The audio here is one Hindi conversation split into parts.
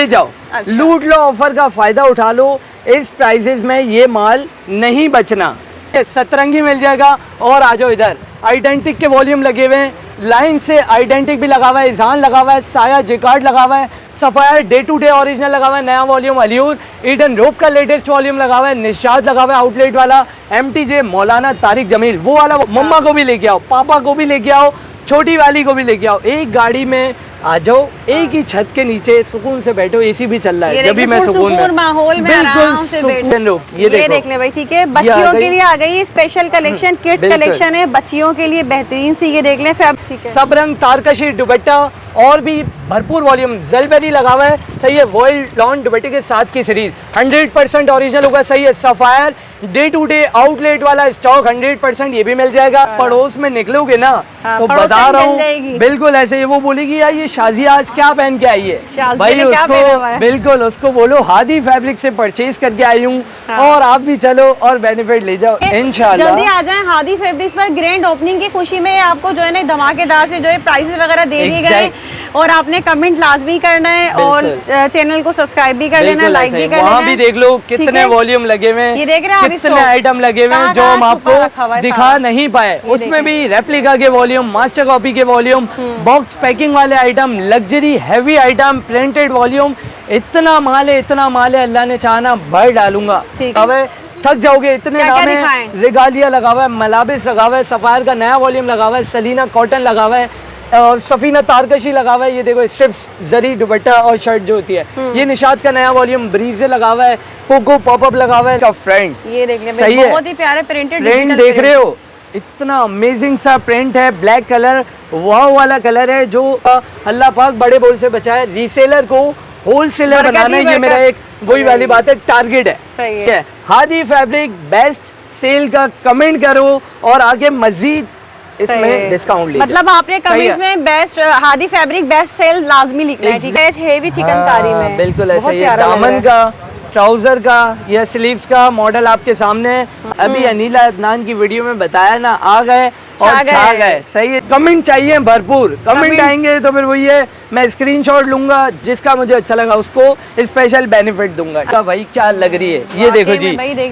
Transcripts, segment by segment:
ले जाओ। अच्छा। लूट लो, ऑफर का फायदा उठा लो, इस प्राइसेस में ये माल नहीं बचना। सतरंगी मिल जाएगा। और आ जाओ इधर, आइडेंटिक के वॉल्यूम लगे हुए हैं, लाइन से आइडेंटिक भी लगा हुआ है, इजान लगा हुआ है, साया जिकार्ड लगा हुआ है, Sapphire day to day original लगा हुआ है, नया वॉल्यूम अलियूर, ईडन रोप का लेटेस्ट वॉल्यूम लगा हुआ है, निशाद लगा हुआ है आउटलेट वाला, MTJ मौलाना तारिक जमील वो वाला। मम्मा को भी लेके आओ, पापा को भी लेके आओ, छोटी वाली को भी लेके आओ, एक गाड़ी में आ जाओ, एक ही छत के नीचे सुकून से बैठो। AC भी चल रहा है, जब भी मैं सुकून में माहौल में आराम से बैठो। ये देख ले भाई, ठीक है, बच्चियों के लिए आ गई स्पेशल कलेक्शन, किड्स कलेक्शन है बच्चियों के लिए बेहतरीन सी। ये देख ले फैब्रिक, सब रंग तारकशी दुपट्टा और भी भरपूर वॉल्यूम, जलबेरी लगा हुआ है, सही है। वॉइल लॉन दुपट्टे के साथ की सीरीज 100% ओरिजिनल होगा, सही है। Sapphire day to day outlet वाला स्टॉक 100% ये भी मिल जाएगा। पड़ोस में निकलोगे ना तो बता रहा हूँ बिल्कुल ऐसे ही वो बोलेगी यार ये शाजिया आज क्या पहन के आई है भाई, उसको बिल्कुल उसको बोलो हादी फैब्रिक से परचेज करके आई हूँ। और आप भी चलो और बेनिफिट ले जाओ इंशाल्लाह। जल्दी आ जाए हादी फैब्रिक्स पर। ग्रैंड ओपनिंग की खुशी में आपको जो है ना धमाकेदार से जो है प्राइसेस वगैरह दे दिए गए, और आपने कमेंट लाजमी करना है और चैनल को सब्सक्राइब भी कर लेना, लाइक भी कर लेना। वहाँ भी देख लो कितने वॉल्यूम लगे हुए हैं, ये देख रहे हैं कितने आइटम लगे हुए हैं जो हम आपको दिखा नहीं पाए। उसमें भी रेप्लिका के वॉल्यूम, मास्टर कॉपी के वॉल्यूम, बॉक्स पैकिंग वाले item, luxury heavy item, printed volume. इतना माल है, इतना माल है, अल्लाह ने चाहा ना भर डालूंगा। अब थक जाओगे, इतने नाम है। रेगालिया लगा हुआ है, मलाबिस लगा हुआ है, सफायर का नया वॉल्यूम लगा हुआ है, सलीना कॉटन लगा हुआ है, और सफीना तारकशी लगा हुआ है। ये देखो स्ट्रिप्स जरी दुपट्टा और शर्ट जो होती है, ये निशाद का नया वॉल्यूम, ब्रीजे लगा हुआ है, कोको पॉपअप लगा हुआ है, फ्रेंड ये देखने में सही है, बहुत ही प्यारे प्रिंटेड प्रिंट देख रहे हो, इतना अमेजिंग सा प्रिंट है। ब्लैक कलर वाव वाला कलर है जो अल्लाह पाक बड़े बोल से बचाए। रीसेलर को होलसेलर बनाना है, ये मेरा एक वही वाली बात है, टारगेट है। सही है। हादी फैब्रिक बेस्ट सेल का कमेंट करो और आगे मजीद इसमें डिस्काउंट लीजिए। मतलब आपने कमेंट्स में best Hadi fabric best sale लाजमी लिखना है, ठीक है। हेवी चिकनकारी में बिल्कुल ऐसा ही है। दामन का, ट्राउजर का या स्लीव्स का मॉडल आपके सामने है। अभी अनीला अदनान की वीडियो में बताया ना, आ गए और छा गए। सही है। कमेंट चाहिए भरपूर, कमेंट आएंगे तो फिर वही है, मैं स्क्रीनशॉट लूंगा, जिसका मुझे अच्छा लगा उसको स्पेशल बेनिफिट दूंगा। भाई क्या लग रही है, ये देखो जी,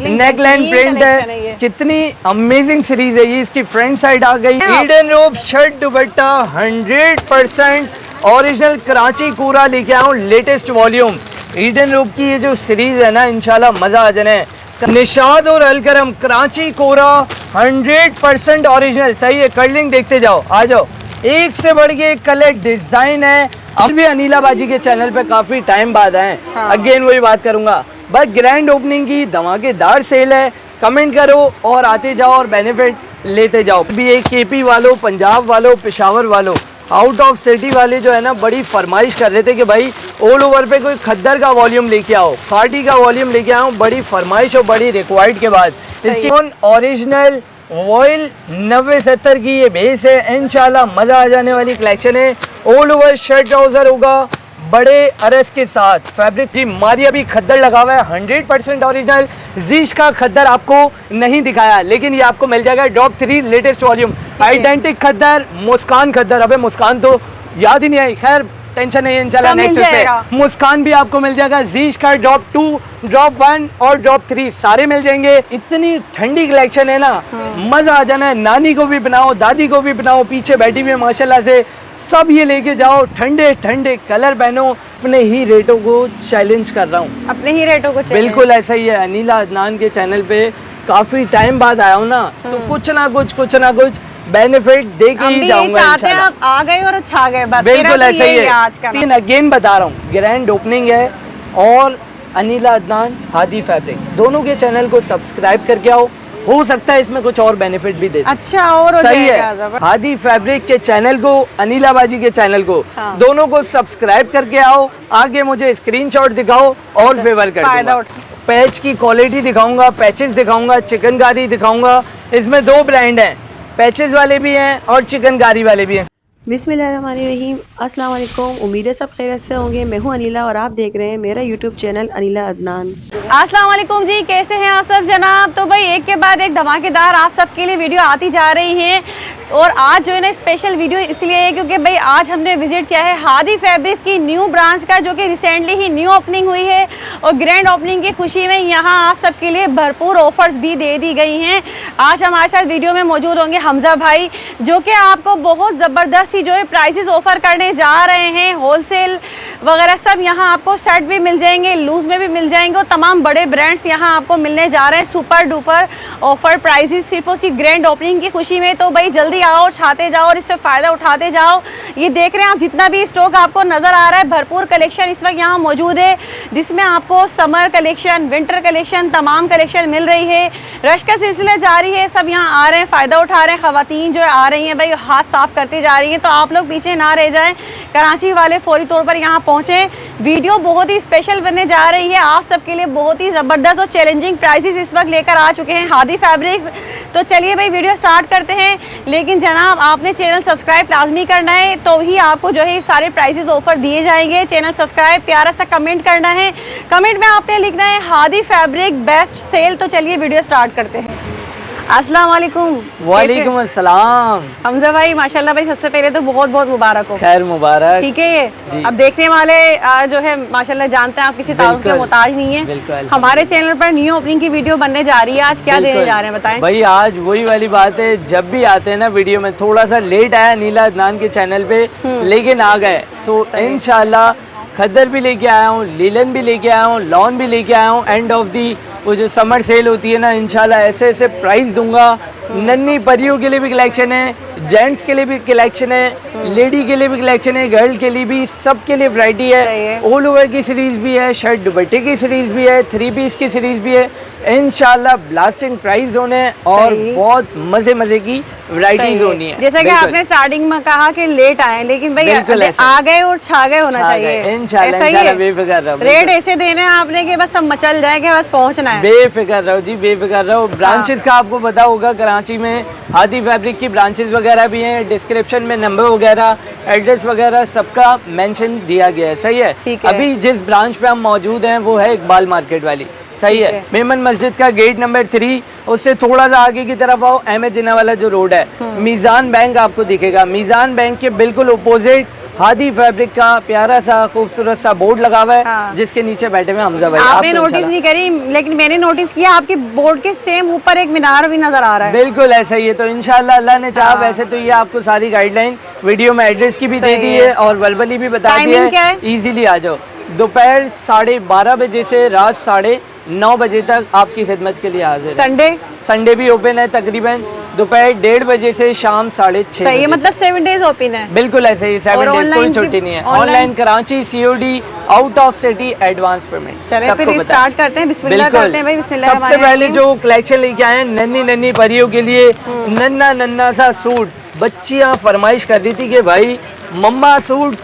नेकलाइन प्रिंट है, कितनी अमेजिंग सीरीज है ये। इसकी फ्रंट साइड आ गई, ईडन रोप शर्ट दुपट्टा 100% ओरिजिनल कराची कोरा लेके आया हूँ, लेटेस्ट वॉल्यूम। ईडन रोप की ये जो सीरीज है ना, इंशाल्लाह मजा आ जाने। निशाद और अलकरम कराची कोरा 100% ओरिजिनल, सही है। कर्लिंग देखते जाओ, आ जाओ, एक से बढ़ के एक कलर डिजाइन है। अब भी अनीला बाजी के चैनल पे काफी टाइम बाद आए, अगेन वही बात करूंगा, बस ग्रैंड ओपनिंग की धमाकेदार सेल है। कमेंट करो और आते जाओ और बेनिफिट लेते जाओ। भी एक KP वालों, पंजाब वालों, पेशावर वालों, आउट ऑफ सिटी वाले जो है ना बड़ी फरमाइश कर रहे थे कि भाई ऑल ओवर पे कोई खद्दर का वॉल्यूम लेके आओ, खाटी का वॉल्यूम लेके आओ। बड़ी फरमाइश और बड़ी रिक्वायर्ड के बाद इसकी ओरिजिनल वॉइल 90-70 की ये बेस है। इंशाल्लाह मजा आ जाने वाली कलेक्शन है। ऑल ओवर शर्ट ट्राउजर होगा बड़े अरस के साथ। फैब्रिक की मारिया भी खद्दर लगा हुआ है, 100% ओरिजिनल। जीश का खद्दर आपको नहीं दिखाया, लेकिन ये आपको मिल जाएगा ड्रॉप 3 लेटेस्ट वॉल्यूम, आइडेंटिक खद्दर, मुस्कान खद्दर। अबे मुस्कान तो याद ही नहीं आई, खैर टेंशन नहीं है, इंशाल्लाह नेक्स्ट पे मुस्कान भी आपको मिल जाएगा। जीश का ड्रॉप 2, ड्रॉप 1 और ड्रॉप 3 सारे मिल जाएंगे। इतनी ठंडी कलेक्शन है ना, मजा आ जाना है। नानी को भी बनाओ, दादी को भी बनाओ, पीछे बैठी हुई है माशाल्लाह से, सब ये लेके जाओ, ठंडे ठंडे कलर पहनो। अपने ही रेटों को चैलेंज कर रहा हूँ, अपने ही रेटों को बिल्कुल ऐसा ही है। अनीला अदनान के चैनल पे काफी टाइम बाद आया हूँ ना, तो कुछ ना कुछ बेनिफिट दे के ही जाऊंगा इंशाल्लाह। आ गए और छा गए, बिल्कुल ऐसा ही है। तीन अगेन बता रहा हूँ, ग्रैंड ओपनिंग है और अनीला अदनान हादी फैब्रिक, दोनों के चैनल को सब्सक्राइब करके आओ, हो सकता है इसमें कुछ और बेनिफिट भी दे। अच्छा, और सही है। हादी फैब्रिक के चैनल को, अनीला बाजी के चैनल को, दोनों को सब्सक्राइब करके आओ। आगे मुझे स्क्रीनशॉट दिखाओ और फेवर कर दूंगा। पैच की क्वालिटी दिखाऊंगा, पैचेस दिखाऊंगा, चिकनकारी दिखाऊंगा। इसमें 2 ब्रांड हैं, पैचेस वाले भी हैं और चिकनकारी वाले भी हैं। बिस्मिल्लाहिर्रहमानिर्रहीम, अस्सलाम वालेकुम। उम्मीद है सब खैरियत से होंगे। मैं हूं अनीला और आप देख रहे हैं मेरा यूट्यूब चैनल अनीला अदनान। अस्सलाम वालेकुम जी, कैसे हैं आप सब जनाब। तो भाई एक के बाद एक धमाकेदार आप सबके लिए वीडियो आती जा रही हैं। और आज जो है ना स्पेशल वीडियो इसलिए है क्योंकि भाई आज हमने विजिट किया है हादी फैब्रिक्स की न्यू ब्रांच का, जो कि रिसेंटली ही न्यू ओपनिंग हुई है। और ग्रैंड ओपनिंग की खुशी में यहाँ आप सबके लिए भरपूर ऑफर्स भी दे दी गई हैं। आज हमारे साथ वीडियो में मौजूद होंगे हमजा भाई, जो कि आपको बहुत ज़बरदस्त ही जो है प्राइसेस ऑफर करने जा रहे हैं। होलसेल वगैरह सब यहाँ आपको सेट भी मिल जाएंगे, लूज में भी मिल जाएंगे, और तमाम बड़े ब्रांड्स यहाँ आपको मिलने जा रहे हैं सुपर डुपर ऑफर प्राइसेस सिर्फ और सिर्फ ग्रैंड ओपनिंग की खुशी में। तो भाई जल्दी आओ, छाते जाओ और इससे फ़ायदा उठाते जाओ। ये देख रहे हैं आप जितना भी स्टॉक आपको नज़र आ रहा है, भरपूर कलेक्शन इस वक्त यहाँ मौजूद है, जिसमें आपको समर कलेक्शन, विंटर कलेक्शन, तमाम कलेक्शन मिल रही है। रश का सिलसिला जारी है, सब यहाँ आ रहे हैं, फ़ायदा उठा रहे हैं। ख़वातीन जो आ रही हैं भाई हाथ साफ़ करती जा रही हैं, तो आप लोग पीछे ना रह जाएँ, कराची वाले फौरी तौर पर यहाँ पहुँचें। वीडियो बहुत ही स्पेशल बनने जा रही है, आप सबके लिए बहुत ही ज़बरदस्त और चैलेंजिंग प्राइसेस इस वक्त लेकर आ चुके हैं हादी फैब्रिक्स। तो चलिए भाई वीडियो स्टार्ट करते हैं। लेकिन जनाब आपने चैनल सब्सक्राइब लाजमी करना है, तो ही आपको जो है सारे प्राइसेस ऑफर दिए जाएंगे। चैनल सब्सक्राइब, प्यारा सा कमेंट करना है, कमेंट में आपने लिखना है हादी फैब्रिक बेस्ट सेल। तो चलिए वीडियो स्टार्ट करते हैं। अस्सलाम वालेकुम। वालेकुम अस्सलाम। हमजा भाई माशाल्लाह भाई, सबसे पहले तो बहुत बहुत मुबारक हो। खैर मुबारक। ठीक है, ये अब देखने वाले जो है माशाल्लाह जानते हैं आप किसी तारुफ के मोहताज नहीं है। हमारे चैनल पर न्यू ओपनिंग की वीडियो बनने जा रही है, आज क्या देने जा रहे हैं बताएं भाई। आज वही वाली बात है, जब भी आते हैं ना वीडियो में, थोड़ा सा लेट आया नीला अदनान के चैनल पे, लेकिन आ गए तो इंशाल्लाह खद्दर भी लेके आया हूँ, लीलन भी लेके आया हूँ, लॉन भी लेके आया हूँ। एंड ऑफ दी वो जो समर सेल होती है ना, इंशाल्लाह ऐसे ऐसे प्राइस दूंगा। नन्ही परियों के लिए भी कलेक्शन है, जेंट्स के लिए भी कलेक्शन है, लेडी के लिए भी कलेक्शन है, गर्ल के लिए भी, सब के लिए वैरायटी है। ऑल ओवर की सीरीज भी है, शर्ट दुपट्टे की सीरीज भी है, 3 पीस की सीरीज भी है। इंशाल्लाह ब्लास्टिंग प्राइस होने और बहुत मजे मजे की वैरायटीज होनी है। जैसा कि आपने स्टार्टिंग में कहा कि लेट आए, लेकिन भाई आ गए और छा गए होना चाहिए। इंशाल्लाह बेफिक्र रहो, रेट ऐसे देने हैं आपने कि बस सब मचल जाए कि बस पहुंचना है। बेफिक्र रहो जी, बेफिक्र रहो। ब्रांचेस का आपको पता होगा, कराची में हादी फैब्रिक की ब्रांचेस वगैरह भी हैं। डिस्क्रिप्शन में नंबर वगैरह, एड्रेस वगैरह सबका मेंशन दिया गया है। सही है। अभी जिस ब्रांच पे हम मौजूद हैं वो है इकबाल मार्केट वाली। सही है। मेमन मस्जिद का गेट नंबर 3, उससे थोड़ा सा आगे की तरफ आओ, अहमद जिन्ना वाला जो रोड है, मीज़ान बैंक आपको दिखेगा। मीज़ान बैंक के बिल्कुल अपोजिट हादी फैब्रिक का प्यारा सा खूबसूरत सा बोर्ड लगा हुआ है, जिसके नीचे बैठे हुए हमजा भाई। आपने नोटिस नहीं करी, लेकिन मैंने नोटिस किया आपके बोर्ड के सेम ऊपर एक मीनार भी नजर आ रहा है। बिल्कुल ऐसा ही है। तो इंशाल्लाह अल्लाह ने चाहा, वैसे तो ये आपको सारी गाइडलाइन वीडियो में एड्रेस की भी दे दी है और वर्बली भी बता दी है। इजीली आ जाओ। दोपहर 12:30 बजे से रात 9:30 बजे तक आपकी खिदमत के लिए हाजिर। संडे भी ओपन है, तकरीबन दोपहर 1:30 बजे से शाम 6:30। सही है, मतलब 7 डेज ओपन है। बिल्कुल ऐसे ही 7 डेज, कोई छुट्टी नहीं है। Online Karachi, COD, out of city, advance payment. चलिए फिर स्टार्ट करते हैं, बिस्मिल्लाह करते हैं भाई। बिस्मिल्लाह। सबसे पहले जो कलेक्शन लेके आए हैं नन्ही नन्ही परियों के लिए, नन्ना नन्ना सा सूट। बच्चियां फरमाइश कर रही थी कि भाई मम्मा सूट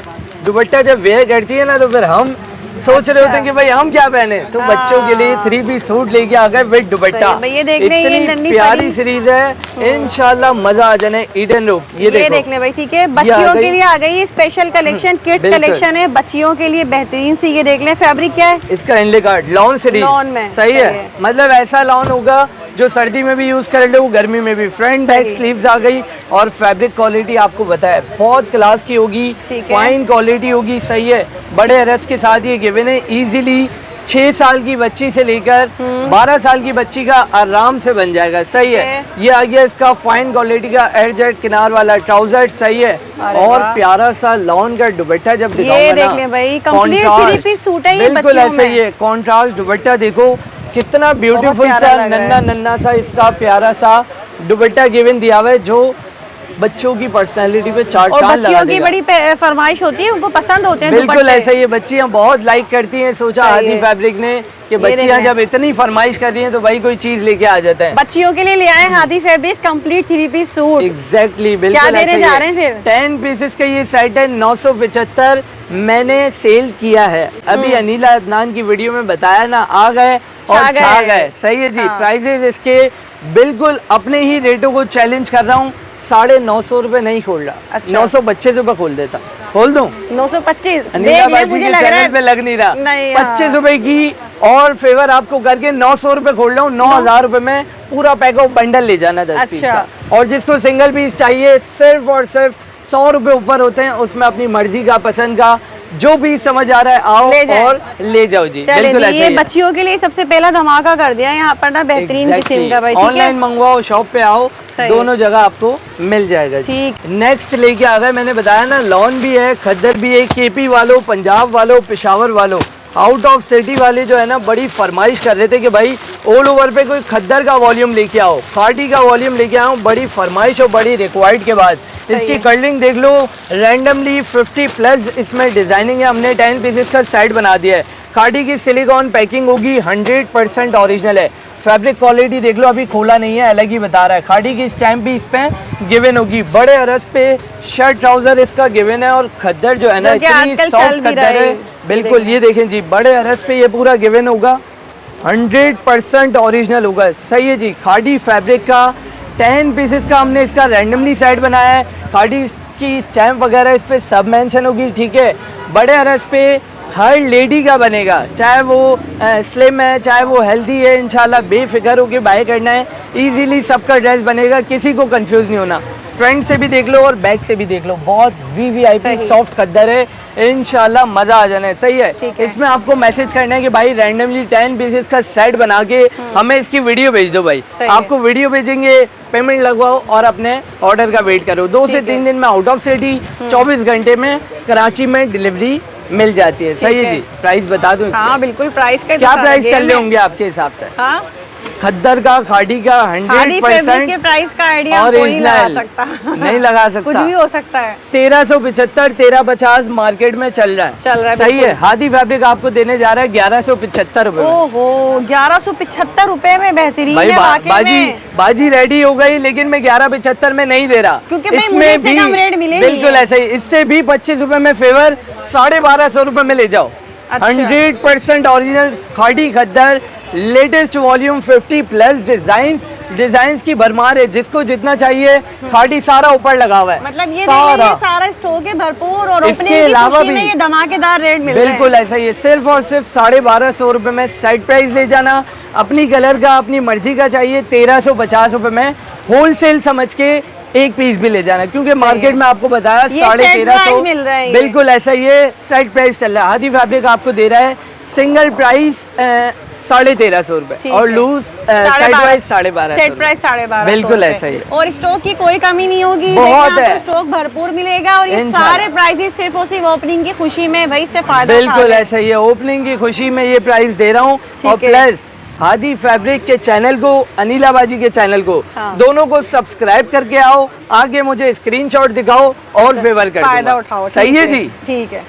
दुपट्टा जब वेयर करती है ना, तो फिर हम सोच रहे होते हैं कि भाई हम क्या पहने, तो बच्चों के लिए 3 पीस सूट लेके आ गए विद दुपट्टा। इतनी प्यारी सीरीज है, इंशाल्लाह मजा आ जाने। ईडन लुक, ये देख ले भाई। ठीक है, बच्चियों के लिए आ गई स्पेशल कलेक्शन, किड्स कलेक्शन है बच्चियों के लिए बेहतरीन सी। ये देख ले, फैब्रिक क्या है इसका, इनले कार्ड लॉन सीरीज। सही है, मतलब ऐसा लॉन होगा जो सर्दी में भी यूज कर लो, गर्मी में भी। फ्रंट बैक स्लीव्स आ गई और फैब्रिक क्वालिटी आपको बताया बहुत क्लास की होगी, फाइन क्वालिटी होगी। सही है, बड़े रस के साथ ये गिवन है। इजीली 6 साल की बच्ची से लेकर 12 साल की बच्ची का आराम से बन जाएगा। सही है। ये आ गया इसका फाइन क्वालिटी का एयरजेट किनार वाला ट्राउजर। सही है, और प्यारा सा लॉन का दुपट्टा जब दिखाऊंगा ना, बिल्कुल ऐसा ही है। कॉन्ट्रास्ट दुपट्टा देखो कितना ब्यूटीफुल सा नन्ना नन्ना सा इसका प्यारा सा दुपट्टा गिवन दिया हुआ है, जो बच्चों की पर्सनालिटी पे चार चांद लगा देगा। बच्चियों की बड़ी फरमाइश होती है, उनको पसंद होते हैं। बिल्कुल ऐसा ही है, बच्चियां बहुत लाइक करती हैं। सोचा हादी फैब्रिक ने कि बच्चियां जब इतनी फरमाइश कर रही हैं तो भाई कोई चीज लेके आ जाता है। बच्चियों के लिए ले आए Hadi fabric complete 3 piece suit. Exactly, बिल्कुल क्या देने जा रहे हैं फिर? 10 पीसेस का ये सेट है, 975 मैंने सेल किया है। अभी अनीला अदनान की वीडियो में बताया ना, आ गए और छा गए। सही है जी। प्राइजेस इसके बिल्कुल अपने ही रेटों को चैलेंज कर रहा हूँ। 950 रुपए नहीं खोल रहा, 925 रुपए खोल देता। खोल दूं? 925 अनीला बाजी के चैनल पे लग नहीं रहा। 25 रुपए की और फेवर आपको करके 900 रुपए खोल रहा हूँ, 9,000 रुपए में पूरा पैक ऑफ बंडल ले जाना 10 पीस अच्छा। का। और जिसको सिंगल पीस चाहिए सिर्फ और सिर्फ 100 रुपए ऊपर होते हैं, उसमें अपनी मर्जी का पसंद का जो भी समझ आ रहा है आओ ले जाए। और ले जाओ जी। बिल्कुल ऐसे ये ही है। बच्चियों के लिए सबसे पहला धमाका कर दिया यहाँ पर ना, बेहतरीन किस्म का भाई। ठीक है, ऑनलाइन मंगवाओ, शॉप पे आओ, सही दोनों जगह आपको मिल जाएगा। ठीक। नेक्स्ट लेके आ गए, मैंने बताया ना लॉन भी है, खद्दर भी है। केपी वालों, पंजाब वालों, पेशावर वालों, आउट ऑफ सिटी वाले जो है ना बड़ी फरमाइश कर रहे थे कि भाई ऑल ओवर पे कोई खद्दर का वॉल्यूम लेके आओ, खाटी का वॉल्यूम लेके आओ। बड़ी फरमाइश और बड़ी रिक्वायर्ड के बाद इसकी कर्लिंग देख लो, रैंडमली 50 प्लस इसमें डिजाइनिंग है। हमने 10 पीसेस का सेट बना दिया है। खाटी की सिलिकॉन पैकिंग होगी, 100% ओरिजिनल है। फैब्रिक क्वालिटी देख लो, अभी खोला नहीं है, अलग ही बता रहा है। खाटी की स्टैम्प भी इस पे गिवन होगी। बड़े अरस पे शर्ट ट्राउजर इसका गिवन है और खद्दर जो है ना इतनी सॉफ्ट खद्दर है। बिल्कुल ये देखें जी, बड़े अरस पे ये पूरा गिवन होगा, 100% ओरिजिनल होगा। सही है जी, खाटी फैब्रिक का 10 पीसेस का हमने इसका रैंडमली सेट बनाया है। खाटी की स्टैम्प वगैरह इस पे सब मेंशन होगी। ठीक है, बड़े अरस पे हर लेडी का बनेगा, चाहे वो स्लिम है, चाहे वो हेल्दी है, इंशाल्लाह बेफिक्र होके बाय करना है। इजीली सबका ड्रेस बनेगा, किसी को कंफ्यूज नहीं होना। फ्रंट से भी देख लो और बैक से भी देख लो, बहुत वीवीआईपी सॉफ्ट खद्दर है, इंशाल्लाह मजा आ जाना है। सही है, इसमें आपको मैसेज करना है कि भाई रैंडमली 10 पीसेस का सेट बना के हमें इसकी वीडियो भेज दो। भाई आपको वीडियो भेजेंगे, पेमेंट लगवाओ और अपने ऑर्डर का वेट करो। 2 से 3 दिन में आउट ऑफ सिटी, 24 घंटे में कराची में डिलीवरी मिल जाती है। सही है जी, प्राइस बता दूं? हाँ बिल्कुल, प्राइस का क्या प्राइस चल रहे होंगे आपके हिसाब से? हाँ, खद्दर का, खाड़ी का 100% के प्राइस का आइडिया और कोई नहीं लगा सकता। नहीं लगा सकता, कुछ भी हो सकता है। 1375, 1350 मार्केट में चल रहा है। सही है, हादी फैब्रिक आपको देने जा रहा है 1175 रुपए। ओहो, 1175 रुपए में बेहतरीन भाई है वाकई में। बाजी रेडी हो गई, लेकिन मैं 1175 में नहीं दे रहा, क्योंकि भाई मुझे इससे कम रेट मिले नहीं। बिल्कुल ऐसा ही, इससे भी 25 रुपए में फेवर 1250 रुपए में ले जाओ। 100% ओरिजिनल खाड़ी खद्दर, लेटेस्ट वॉल्यूम, 50 प्लस डिजाइन्स की भरमार है। जिसको जितना चाहिए, खाड़ी सारा ऊपर लगा हुआ है। मतलब ये सारा स्टॉक है भरपूर और इसके अलावा भी ये धमाकेदार रेट मिल रहा है। बिल्कुल ऐसा ही है, सिर्फ और सिर्फ 1250 रुपए में सेट प्राइस ले जाना। अपनी कलर का, अपनी मर्जी का चाहिए 1350 रुपए में होलसेल समझ के एक पीस भी ले जाना, क्योंकि मार्केट में आपको बताया 1350 मिल रहा है। बिल्कुल ऐसा ही है, सेट प्राइस चल रहा है। हादी फैब्रिक आपको दे रहा है सिंगल प्राइस 1350 रुपए और loose set price 1250। Set price 1250। बिल्कुल ऐसा ही है, और स्टॉक की कोई कमी नहीं होगी, बहुत है, स्टॉक भरपूर मिलेगा। और ये सारे प्राइसेस सिर्फ और सिर्फ ओपनिंग की खुशी में भाई से फायदा। बिल्कुल ऐसा ही है, ओपनिंग की खुशी में ये प्राइस दे रहा हूँ। और प्लस हादी फैब्रिक के चैनल को, अनिला बाजी के चैनल को, दोनों को सब्सक्राइब करके आओ, आगे मुझे स्क्रीनशॉट दिखाओ और फेवर कर फायदा उठाओ। सही है जी, ठीक है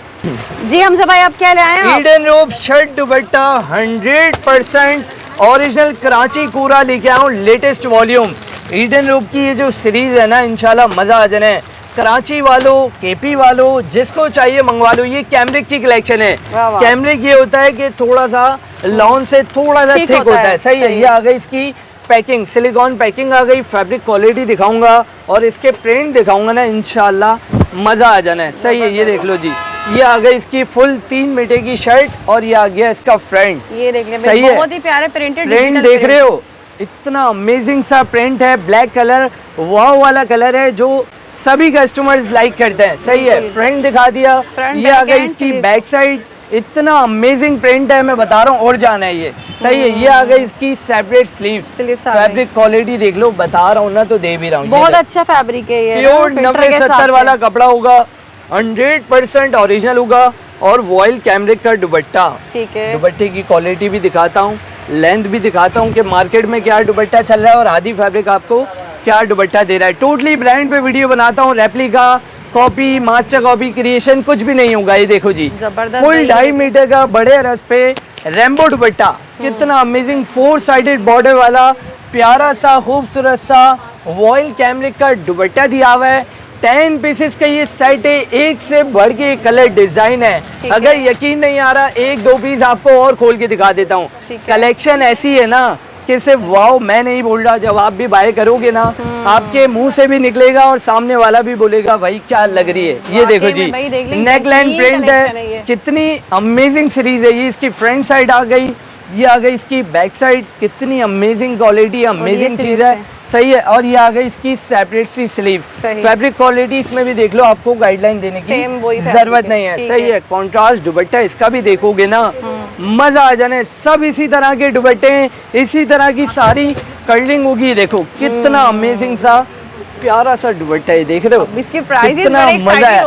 जी। हमजा भाई आप क्या ले आए हैं? ईडन रोब शर्ट दुपट्टा 100% ओरिजिनल कराची पूरा लेके आया हूँ, लेटेस्ट वॉल्यूम। ईडन रोब की ये जो सीरीज है ना, इंशाल्लाह मजा आ जाना है। कराची वालों, केपी वालों, जिसको चाहिए मंगवा लो। ये कैमरिक की कलेक्शन है। कैमरिक ये होता है कि थोड़ा सा लॉन से थोड़ा सा थिक होता है। सही है, ये आ गई इसकी पैकिंग, सिलिकॉन पैकिंग आ गई। फैब्रिक क्वालिटी दिखाऊंगा और इसके प्रिंट दिखाऊंगा ना, इंशाल्लाह मजा आ जाना है। सही है, ये देख लो जी, ये आ गई इसकी फुल 3 मीटर की शर्ट और ये आ गया इसका फ्रंट। ये देखिए, सही है, बहुत ही प्यारे प्रिंटेड प्रिंट देख रहे हो, इतना अमेजिंग सा प्रिंट है। ब्लैक कलर, वाव वाला कलर है जो सभी कस्टमर्स लाइक करते हैं। सही है, फ्रंट दिखा दिया। ये आ गई इसकी बैक साइड, इतना अमेजिंग प्रिंट है, मैं बता रहा हूँ और जाना है ये। सही है, ये आ गई इसकी सेपरेट स्लीव। फैब्रिक क्वालिटी देख लो, बता रहा हूँ ना तो दे भी रहा हूँ। बहुत अच्छा फैब्रिक है ये, प्योर 90-70 वाला कपड़ा होगा, 100% ओरिजिनल होगा। और वॉयल कैमरिक का दुपट्टा। ठीक है, दुपट्टे की क्वालिटी भी दिखाता हूँ, लेंथ भी दिखाता हूँ कि मार्केट में क्या दुपट्टा चल रहा है और हादी फैब्रिक आपको क्या दुपट्टा दे रहा है। टोटली ब्रांड पे वीडियो बनाता हूँ, replica, copy, master copy, creation कुछ भी नहीं होगा। ये देखो जी, फुल 2.5 मीटर का बड़े अरस पे रेम्बो दुपट्टा, कितना अमेजिंग 4 साइडेड बॉर्डर वाला प्यारा सा खूबसूरत सा वॉयल कैमरिक का दुपट्टा दिया हुआ है। 10 पीसेस का ये सेट है, एक से बढ़ के कलर डिजाइन है। अगर यकीन नहीं आ रहा, 1-2 पीस आपको और खोल के दिखा देता हूँ। कलेक्शन ऐसी है ना कि सिर्फ वाओ मैं नहीं बोल रहा, जब आप भी बाय करोगे ना, आपके मुंह से भी निकलेगा और सामने वाला भी बोलेगा भाई क्या लग रही है। ये देखो जी, नेकलाइन प्रिंट है, कितनी अमेजिंग सीरीज है ये। इसकी फ्रंट साइड आ गई, ये आ गई इसकी बैक साइड, कितनी अमेजिंग क्वालिटी, अमेजिंग चीज है, सही है। और ये आ गई इसकी सेपरेट सी स्लीव, फैब्रिक क्वालिटी इसमें भी देख लो, आपको गाइडलाइन देने की जरूरत नहीं है, सही है। कॉन्ट्रास्ट दुपट्टा इसका भी देखोगे ना, मजा आ जाने। सब इसी तरह के दुपट्टे, इसी तरह की सारी कर्लिंग होगी, देखो कितना अमेजिंग सा प्यारा सा दुपट्टा है, देख रहे हो इसके प्राइस कितना मजा है।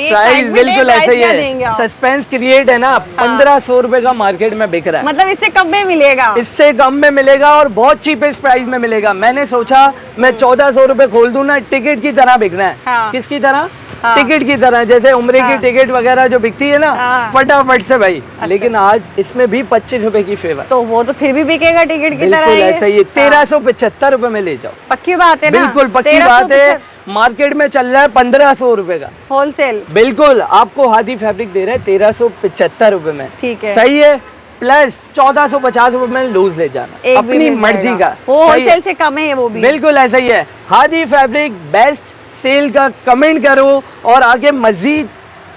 प्राइस बिल्कुल ऐसा ही है, सस्पेंस क्रिएट है ना। 1500 रुपए का मार्केट में बिक रहा है, मतलब इससे कम में मिलेगा, इससे कम में मिलेगा और बहुत चीपेस्ट प्राइस में मिलेगा। मैंने सोचा मैं 1400 रुपए खोल दूं ना, टिकट की तरह बिकना है। हाँ। किसकी तरह? टिकट की तरह, जैसे उम्रे की टिकट वगैरह जो बिकती है ना, फटाफट से भाई। लेकिन आज इसमें भी 25 रुपए की फेवर, तो वो तो फिर भी बिकेगा टिकट की तरह। बिल्कुल ऐसा ही है। 1375 रुपए में ले जाओ, पक्की बात है ना, बिल्कुल पक्की बात है। मार्केट में चल रहा है 1500 रुपए का होलसेल, बिल्कुल आपको हादी फैब्रिक दे रहा है 1375 रुपए में, ठीक है, सही है। प्लस 1450 रुपए में लूज ले जाना, अपनी मर्जी का, होलसेल से कम है वो भी, बिल्कुल ऐसा ही है। हादी फैब्रिक बेस्ट सेल का कमेंट करो और आगे मजीद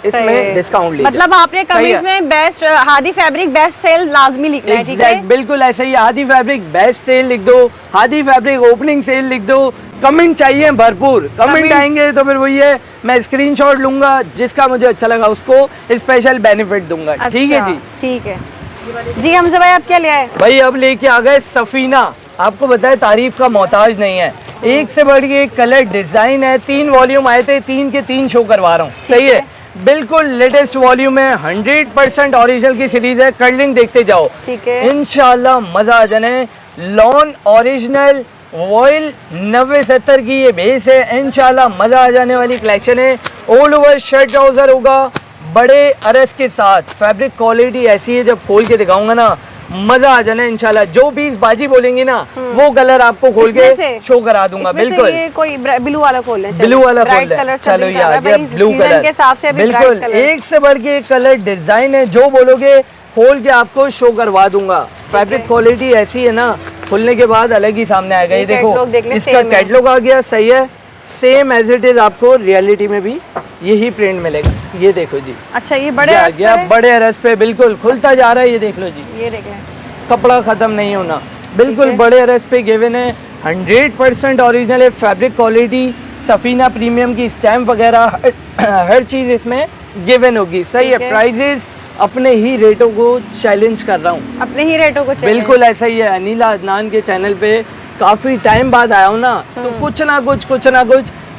इसमें डिस्काउंट ले, मतलब आपने कमेंट्स में best Hadi fabric best sale लाजमी लिखना है, ठीक है? बिल्कुल ऐसा ही, हादी फैब्रिक बेस्ट सेल लिख दो, हादी फैब्रिक ओपनिंग सेल लिख दो। कमेंट चाहिए भरपूर, कमेंट आएंगे तो फिर वही है, मैं स्क्रीनशॉट लूंगा, जिसका मुझे अच्छा लगा उसको स्पेशल बेनिफिट दूंगा, ठीक है जी? ठीक है जी। हमजा भाई आप क्या ले आए? भाई अब लेके आ गए सफीना, आपको बताए तारीफ का मोहताज नहीं है, एक से बढ़ के एक कलर डिजाइन है। 3 वॉल्यूम आए थे, 3 के 3 शो करवा रहा हूँ, सही है। बिल्कुल लेटेस्ट वॉल्यूम है, 100% ओरिजिनल की सीरीज है। कर्लिंग देखते जाओ, ठीक है, इंशाल्लाह मजा आ जाने। लॉन ओरिजिनल वॉयल 90-70 की ये बेस है, इंशाल्लाह मजा आ जाने वाली कलेक्शन है। ऑल ओवर शर्ट ट्राउजर होगा बड़े अरस के साथ, फैब्रिक क्वालिटी ऐसी है जब खोल के दिखाऊंगा ना मजा आ जाना इंशाल्लाह। जो पीस बाजी बोलेंगी ना वो कलर आपको खोल के शो करा दूंगा, बिल्कुल। ये कोई ब्लू वाला खोल लें, ब्लू वाला खोल लें, चलो ये आ गया ब्लू कलर, बिल्कुल एक से बढ़ के एक कलर डिजाइन है, जो बोलोगे खोल के आपको शो करवा दूंगा। फैब्रिक क्वालिटी ऐसी है ना, खुलने के बाद अलग ही सामने आएगा। ये देखो इसका कैटलॉग आ गया, सही है, सेम एज इट इज आपको रियलिटी में भी यही प्रिंट मिलेगा। ये देखो जी, अच्छा ये बड़े आ गया बड़े अरस पे, बिल्कुल खुलता जा रहा है, ये देख लो जी, ये देख लें, कपड़ा खत्म नहीं होना, बिल्कुल बड़े अरस पे गिवन है। 100% ओरिजिनल है, फैब्रिक क्वालिटी सफीना प्रीमियम की स्टैम्प वगैरह हर चीज इसमें गिवन होगी, सही है। प्राइजेस अपने ही रेटों को चैलेंज कर रहा हूँ, अपने ही रेटों को बिल्कुल ऐसा ही है। अनिला अदनान के चैनल पे काफी टाइम बाद आया हूँ ना, तो कुछ ना कुछ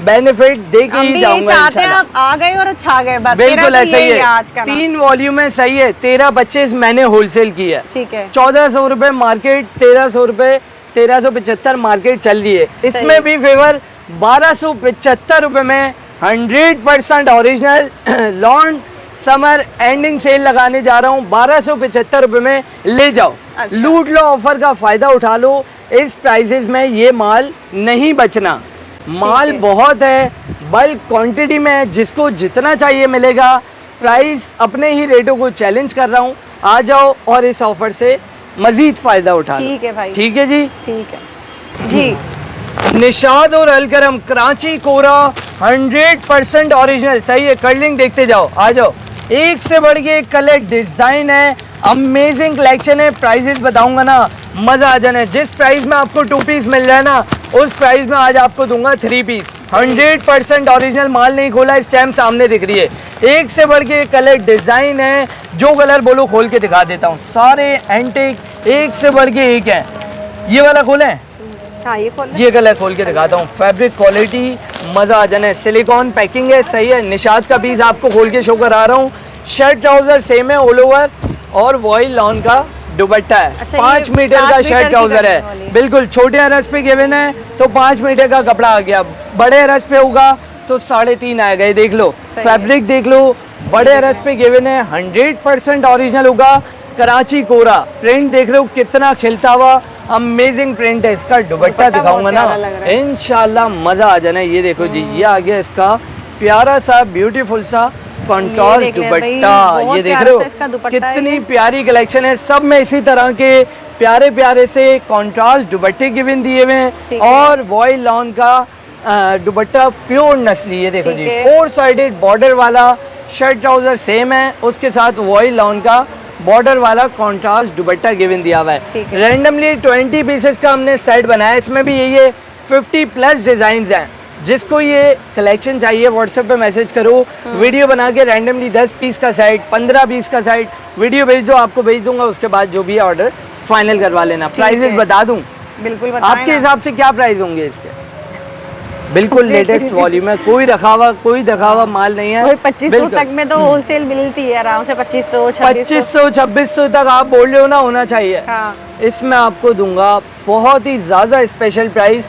बेनिफिट दे के ही जाऊंगा इंशाल्लाह। आप आ गए और छा गए, बस बिल्कुल ऐसा ही है। आज का 3 वॉल्यूम है, सही है। 13-25 मैंने होलसेल की है, ठीक है। 1400 रुपए मार्केट, 1300 रुपए, 1375 मार्केट चल रही है। इसमें भी फेवर 1275 रुपए में 100% original launch summer ending sale लगाने जा रहा हूँ। 1275 रुपए में ले जाओ, अच्छा। लूट लो, ऑफर का फायदा उठा लो। इस प्राइसेस में ये माल नहीं बचना, माल बहुत है, बल्क क्वांटिटी में है, जिसको जितना चाहिए मिलेगा। प्राइस अपने ही रेटों को चैलेंज कर रहा हूँ, आ जाओ और इस ऑफर से मजीद फायदा उठा लो, ठीक है भाई, ठीक है जी, ठीक है जी। निशाद और अलकरम कराची कोरा 100% ओरिजिनल, सही है। कर्लिंग देखते जाओ, आ जाओ, एक से बढ़ के एक कलर डिजाइन है, अमेजिंग कलेक्शन है। प्राइसेस बताऊंगा ना मजा आ जाना है। जिस प्राइस में आपको 2 पीस मिल रहा है ना, उस प्राइस में आज आपको दूंगा 3 पीस। 100% ओरिजिनल माल नहीं खोला, स्टैम्प सामने दिख रही है। एक से बढ़ के एक कलर डिजाइन है, जो कलर बोलो खोल के दिखा देता हूँ। सारे एंटिक एक से बढ़ के एक है। ये वाला खोलें, हाँ ये कलर खोल के दिखाता हूँ। फैब्रिक क्वालिटी मजा आ जाना है, सिलिकॉन पैकिंग है, सही है। निशाद का पीस आपको खोल के शो करा रहा हूँ। शर्ट ट्राउजर सेम है ऑल ओवर और वॉइल लॉन का दुपट्टा है। अच्छा, 5 मीटर का शर्ट ट्राउजर है, बिल्कुल। छोटे अरस पे गिवन है तो 5 मीटर का कपड़ा आ गया, बड़े अरस पे होगा तो 3.5 आएगा। ये देख लो, फैब्रिक देख लो, बड़े अरस पे गिवन है, 100% ओरिजिनल होगा। कराची कोरा प्रिंट देख रहे हो कितना खिलता हुआ, अमेजिंग प्रिंट है। इसका दुपट्टा दिखाऊंगा ना, इंशाल्लाह मजा आ जाना। ये देखो जी, ये आ गया इसका प्यारा सा ब्यूटीफुल सा कॉन्ट्रास्ट दुपट्टा, ये देख रहे हो कितनी प्यारी कलेक्शन है। सब में इसी तरह के प्यारे प्यारे से कॉन्ट्रास्ट दुपट्टे गिवन दिए हुए हैं और वॉइल लॉन का दुपट्टा प्योर नस्ली। ये देखो जी, 4 साइडेड बॉर्डर वाला शर्ट ट्राउजर सेम है, उसके साथ वॉइल लॉन का बॉर्डर वाला कॉन्ट्रास्ट दुपट्टा गिवन दिया हुआ ठीक है। है। रैंडमली 20 पीसेस का हमने सेट बनाया है। इसमें भी यही है 50 प्लस डिजाइन हैं। जिसको ये कलेक्शन चाहिए व्हाट्सएप पे मैसेज करो, वीडियो बना के रैंडमली 10 पीस का सेट, 15 पीस का सेट वीडियो भेज दो, आपको भेज दूंगा। उसके बाद जो भी है ऑर्डर फाइनल करवा लेना। प्राइजेस बता दूं बिल्कुल बताएं आपके ना। हिसाब से क्या प्राइस होंगे इसके? बिल्कुल लेटेस्ट वॉल्यूम है, कोई दिखावा माल नहीं है। वही 2500 बिल्कुल। तक में तो होलसेल मिलती है आराम से, 2500 2600। 2500 तक आप बोल रहे हो ना, होना चाहिए। हाँ। इसमें आपको दूंगा बहुत ही ज्यादा स्पेशल प्राइस,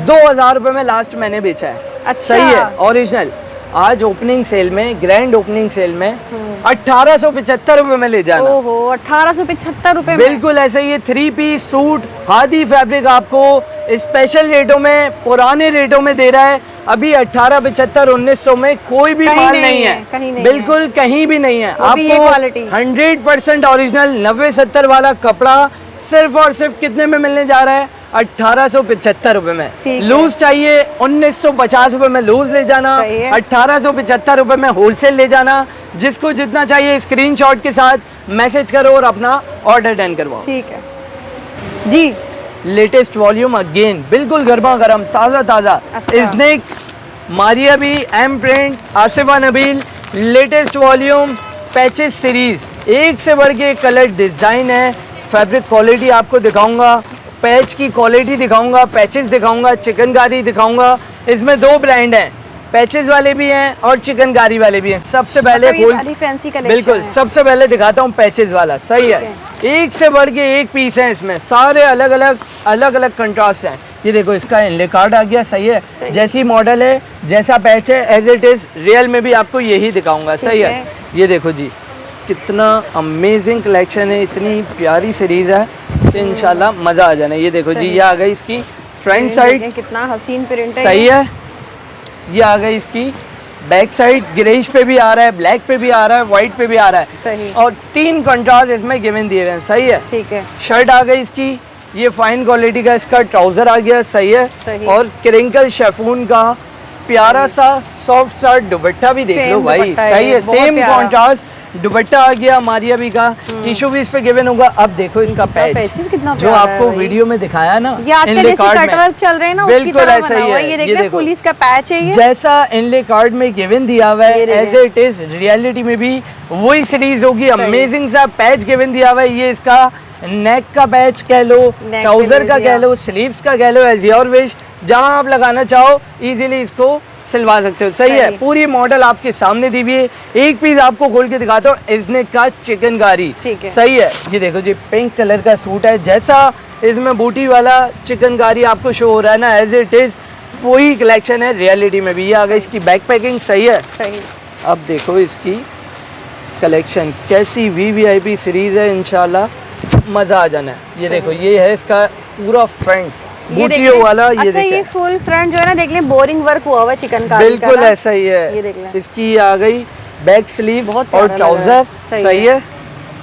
2000 रुपए में लास्ट मैंने बेचा है। अच्छा। सही है, ओरिजिनल। आज ओपनिंग सेल में, ग्रैंड ओपनिंग सेल में 1875 रुपए में ले जाना। ओहो, 1875 रुपए में। बिल्कुल ऐसे ही 3 पीस सूट खादी फैब्रिक आपको स्पेशल रेटों में, पुराने रेटों में दे रहा है। अभी 1875 1900 में कोई भी कहीं माल नहीं नहीं है, है, कहीं नहीं बिल्कुल है। कहीं भी नहीं है। वो भी ये क्वालिटी। 100% ओरिजिनल 90-70 वाला कपड़ा सिर्फ और सिर्फ कितने में मिलने जा रहा है? 1875 रुपए में। ठीक है। लूज चाहिए 1950 रुपए में लूज ले जाना, सही है। 1875 रुपए में होलसेल ले जाना। जिसको जितना चाहिए स्क्रीनशॉट के साथ मैसेज करो और अपना ऑर्डर डन करवाओ। ठीक है जी। लेटेस्ट वॉल्यूम अगेन, बिल्कुल गर्मा गर्म, ताज़ा ताज़ा। अच्छा। Iznik, Maria B, M print, Asifa Nabeel, latest volume, patches series, एक से बढ़ के एक कलर डिज़ाइन है। फैब्रिक क्वालिटी आपको दिखाऊंगा, पैच की क्वालिटी दिखाऊंगा, पैचेस दिखाऊंगा, चिकनकारी दिखाऊंगा। इसमें 2 ब्रांड हैं, पैचेस वाले भी हैं और चिकनकारी वाले भी हैं। सबसे पहले मतलब ये सारी फैंसी कलेक्शन बिल्कुल है। सबसे पहले दिखाता हूँ पैचेस वाला। सही है, एक से बढ़ के एक पीस है इसमें, सारे अलग अलग कंट्रास्ट हैं। ये देखो इसका इनले कार्ड आ गया। सही है, जैसी मॉडल है, जैसा पैच है, एज इट इज रियल में भी आपको यही दिखाऊंगा। सही है, ये देखो जी कितना अमेजिंग कलेक्शन है, इतनी प्यारी सीरीज है कि इंशाल्लाह मजा आ जाना। ये देखो जी, ये आ गई इसकी फ्रंट साइड, कितना हसीन प्रिंट है। सही है। ये आ गई इसकी बैक साइड, ग्रेइश पे भी आ रहा है, ब्लैक पे भी आ रहा है, व्हाइट पे भी आ रहा है। सही। और 3 कंट्रास्ट इसमें गिवन दिए हुए हैं। सही है, ठीक है। शर्ट आ गई इसकी, ये फाइन क्वालिटी का इसका ट्राउजर आ गया। सही है, सही। और क्रिंकल शेफून का प्यारा सा सॉफ्ट सा दुपट्टा भी देख लो सेम भाई। दुपट्टा है सही ये, है, बहुत सेम प्यारा। कॉन्ट्रास्ट दुपट्टा आ गया मारिया भी का। टिश्यू भी इस पे गिवन होगा। अब देखो इसका पैच, पैचेस कितना जो प्यारा आपको है भाई। वीडियो में दिखाया ना, ये आजकल इनले जैसे कार्ड में। कटवर्क चल रहे हैं ना, उसकी बिल्कुल तरह ऐसा बना ही हुआ है। ये ये देख ले, देखो फुल इसका पैच है ये। जैसा इनले कार्ड में गिवन दिया हुआ है, ये देखें। एज इट इज रियलिटी में भी वही सीरीज होगी। अमेजिंग सा पैच गिवन दिया हुआ है। ये इसका नेक का पैच कह लो, नेक ट्राउजर पे का ले कह लिया। लो, स्लीव्स का कह लो, एज योर विश। जहां आप लगाना चाहो इजीली इसको सिलवा सकते हो। सही है, सही। पूरी मॉडल आपके सामने दी हुई है। एक पीस आपको खोल के दिखाता हूँ, इज़निक का चिकनकारी। ठीक है। सही है, ये देखो जी पिंक कलर का सूट है, जैसा इसमें बूटी वाला चिकनकारी आपको शो हो रहा है ना, एज इट इज वही कलेक्शन है रियलिटी में भी। ये आ गई इसकी बैक पैकिंग। सही है, सही। अब देखो इसकी कलेक्शन कैसी वीवीआईपी सीरीज है, इंशाल्लाह मजा आ जाना है। ये देखो, ये है इसका पूरा फ्रंट ये देख बूटियों लें। वाला। ये अच्छा, ये देखें, फुल फ्रंट जो है ना, देख लें बोरिंग वर्क हुआ हुआ है चिकन का। बिल्कुल ऐसा ही ये है। देख लें। इसकी आ गई बैक स्लीव बहुत और प्यारा लग रहा है। ट्राउजर। सही है,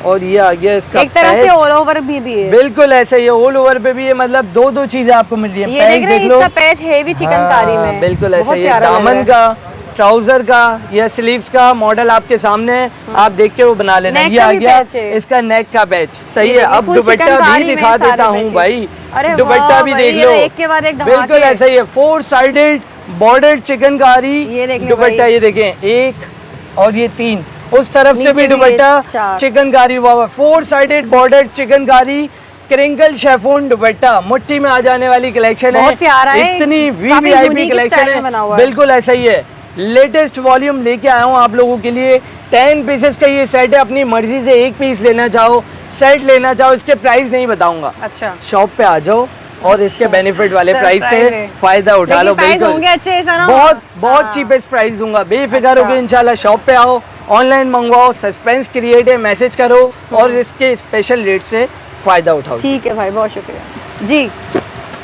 और ये आ गया इसका एक तरह से पैच। ऑल ओवर भी है। बिल्कुल ऐसे ही है, ऑल ओवर पे भी है, मतलब 2 चीजें आपको मिल रही है। ये पैच देख रहे हैं, लो, इसका पैच हेवी चिकनकारी हाँ, में। बिल्कुल ऐसा बहुत ही है। प्यारा लग रहा दामन है। का, ट्राउजर का या स्लीव्स का मॉडल आपके सामने है, आप देख के वो बना लेना। नेक ये का आ भी गया पैच है। इसका नेक का पैच। सही ये है, देखिए, अब full दुपट्टा चिकनकारी भी में दिखा सारे देता हूँ पैचेस। भाई। अरे दुपट्टा वाह भी भाई, देख ये लो, एक के बाद एक धमाके। बिल्कुल ऐसा ही है। 4 साइडेड बॉर्डर चिकनकारी ये देख लें दुपट्टा। भाई। ये देखें, 1 और ये 3, उस तरफ से नीचे भी भी दुपट्टा 4। चिकनकारी हुआ हुआ। 4 sided border chikankari crinkle chiffon दुपट्टा, मुट्ठी में आ जाने वाली कलेक्शन है। बहुत प्यारा है, इतनी काफी वीवीआईपी unique कलेक्शन स्टाइल में बना हुआ है, है। बिल्कुल ऐसा ही है। लेटेस्ट वॉल्यूम लेके आया हूँ आप लोगों के लिए। 10 पीसेस का ये सेट है, अपनी मर्जी से एक पीस लेना चाहो, सेट लेना चाहो, इसके प्राइस नहीं बताऊंगा। अच्छा, शॉप पे आ जाओ और इसके बेनिफिट वाले प्राइस सरप्राइज से है। फायदा उठा लो। लेकिन प्राइस बिल्कुल होंगे अच्छे, ऐसा ना हो। बहुत हाँ। चीपेस्ट प्राइस दूंगा, बेफिक्र अच्छा। होकर इंशाल्लाह। शॉप पे आओ, ऑनलाइन मंगवाओ, सस्पेंस क्रिएट है, मैसेज करो और इसके स्पेशल रेट से फायदा उठाओ। ठीक है भाई, बहुत शुक्रिया जी।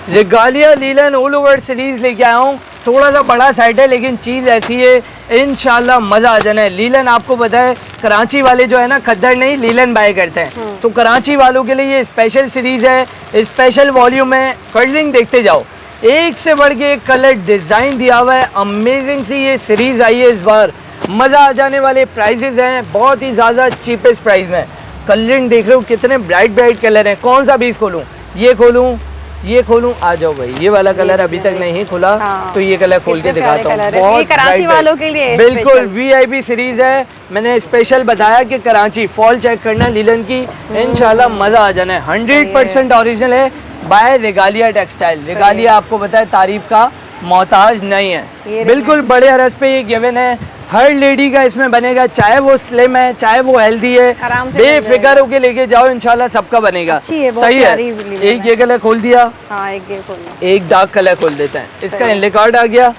रिगालिया लीलन ऑल ओवर सीरीज लेके आया हूँ। थोड़ा सा बड़ा साइड है लेकिन चीज़ ऐसी है, इंशाल्लाह मज़ा आ जाना है। लीलन आपको पता है, कराची वाले जो है ना, खद्दर नहीं लीलन बाय करते हैं, तो कराची वालों के लिए ये स्पेशल सीरीज है, स्पेशल वॉल्यूम है। कलरिंग देखते जाओ, एक से बढ़ के एक कलर डिज़ाइन दिया हुआ है। अमेजिंग सी ये सीरीज आई है इस बार, मज़ा आ जाने वाले प्राइजेज हैं, बहुत ही ज़्यादा चीपेस्ट प्राइस में। कलरिंग देख रहे हो कितने ब्राइट ब्राइट कलर हैं। कौन सा पीस खोलूं, ये खोलूं, ये खोलूं? आ जाओ भाई, ये वाला कलर अभी तक नहीं खुला। हाँ। तो ये कलर खोल के कितने दिखाता प्यारे हूँ। कलर है। ये कराची वालों के लिए बिल्कुल स्पेशल। VIP सीरीज है। मैंने स्पेशल बताया कि कराची फॉल चेक करना लिलन की, इंशाल्लाह मजा आ जाना है। 100% ओरिजिनल है बाय रेगालिया टेक्सटाइल। रेगालिया आपको पता है तारीफ का मोहताज नहीं है। बिल्कुल बड़े अरज पे ये गिवन है। हर लेडी का इसमें बनेगा, चाहे वो स्लिम है चाहे वो हेल्दी है, आराम से बन बेफिक्र होके लेके जाओ, इंशाल्लाह सबका बनेगा। अच्छी है, बहुत सही है। प्यारी लिलन एक ये कलर खोल दिया, हाँ एक ये खोलना, एक डार्क कलर खोल देते हैं। इसका इनले कार्ड आ गया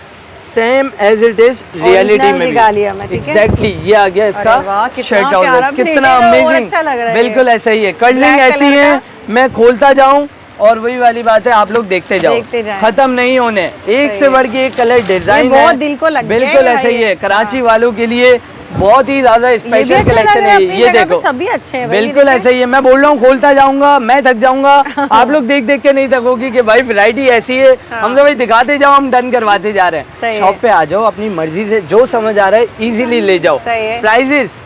same as it is reality में रेगालिया में, भी। ठीक है? एग्जैक्टली ये आ गया अरे वाह, इसका कितना शर्ट प्यारा ट्राउजर, प्रिंट कितना है, तो और अमेजिंग। अच्छा लग रहा है बिल्कुल ये। ऐसा ही है, कर्लिंग ब्लैक ऐसी कलर है। का। मैं खोलता जाऊं और वही वाली बात है, आप लोग देखते जाओ, देखते जाएं। खत्म नहीं होने। एक से बढ़ के एक कलर डिजाइन ये बहुत दिल को लग गया बिल्कुल है ऐसा ही ये। है। कराची वालों के लिए बहुत ही ज्यादा स्पेशल अच्छा लग कलेक्शन रहा है, है अपनी ये। जगह पे देखो सभी अच्छे हैं भाई, ये बिल्कुल देखिए। ऐसा ही है। मैं बोल रहा हूँ खोलता जाऊंगा मैं थक जाऊंगा। आप लोग देख देख के नहीं थकोगी कि भाई वैरायटी ऐसी है। हम तो भाई दिखाते जाओ, हम डन करवाते जा रहे सही हैं। है। शॉप पे आ जाओ, अपनी मर्जी से जो समझ आ रहा है इजीली ले जाओ। सही है। प्राइजेस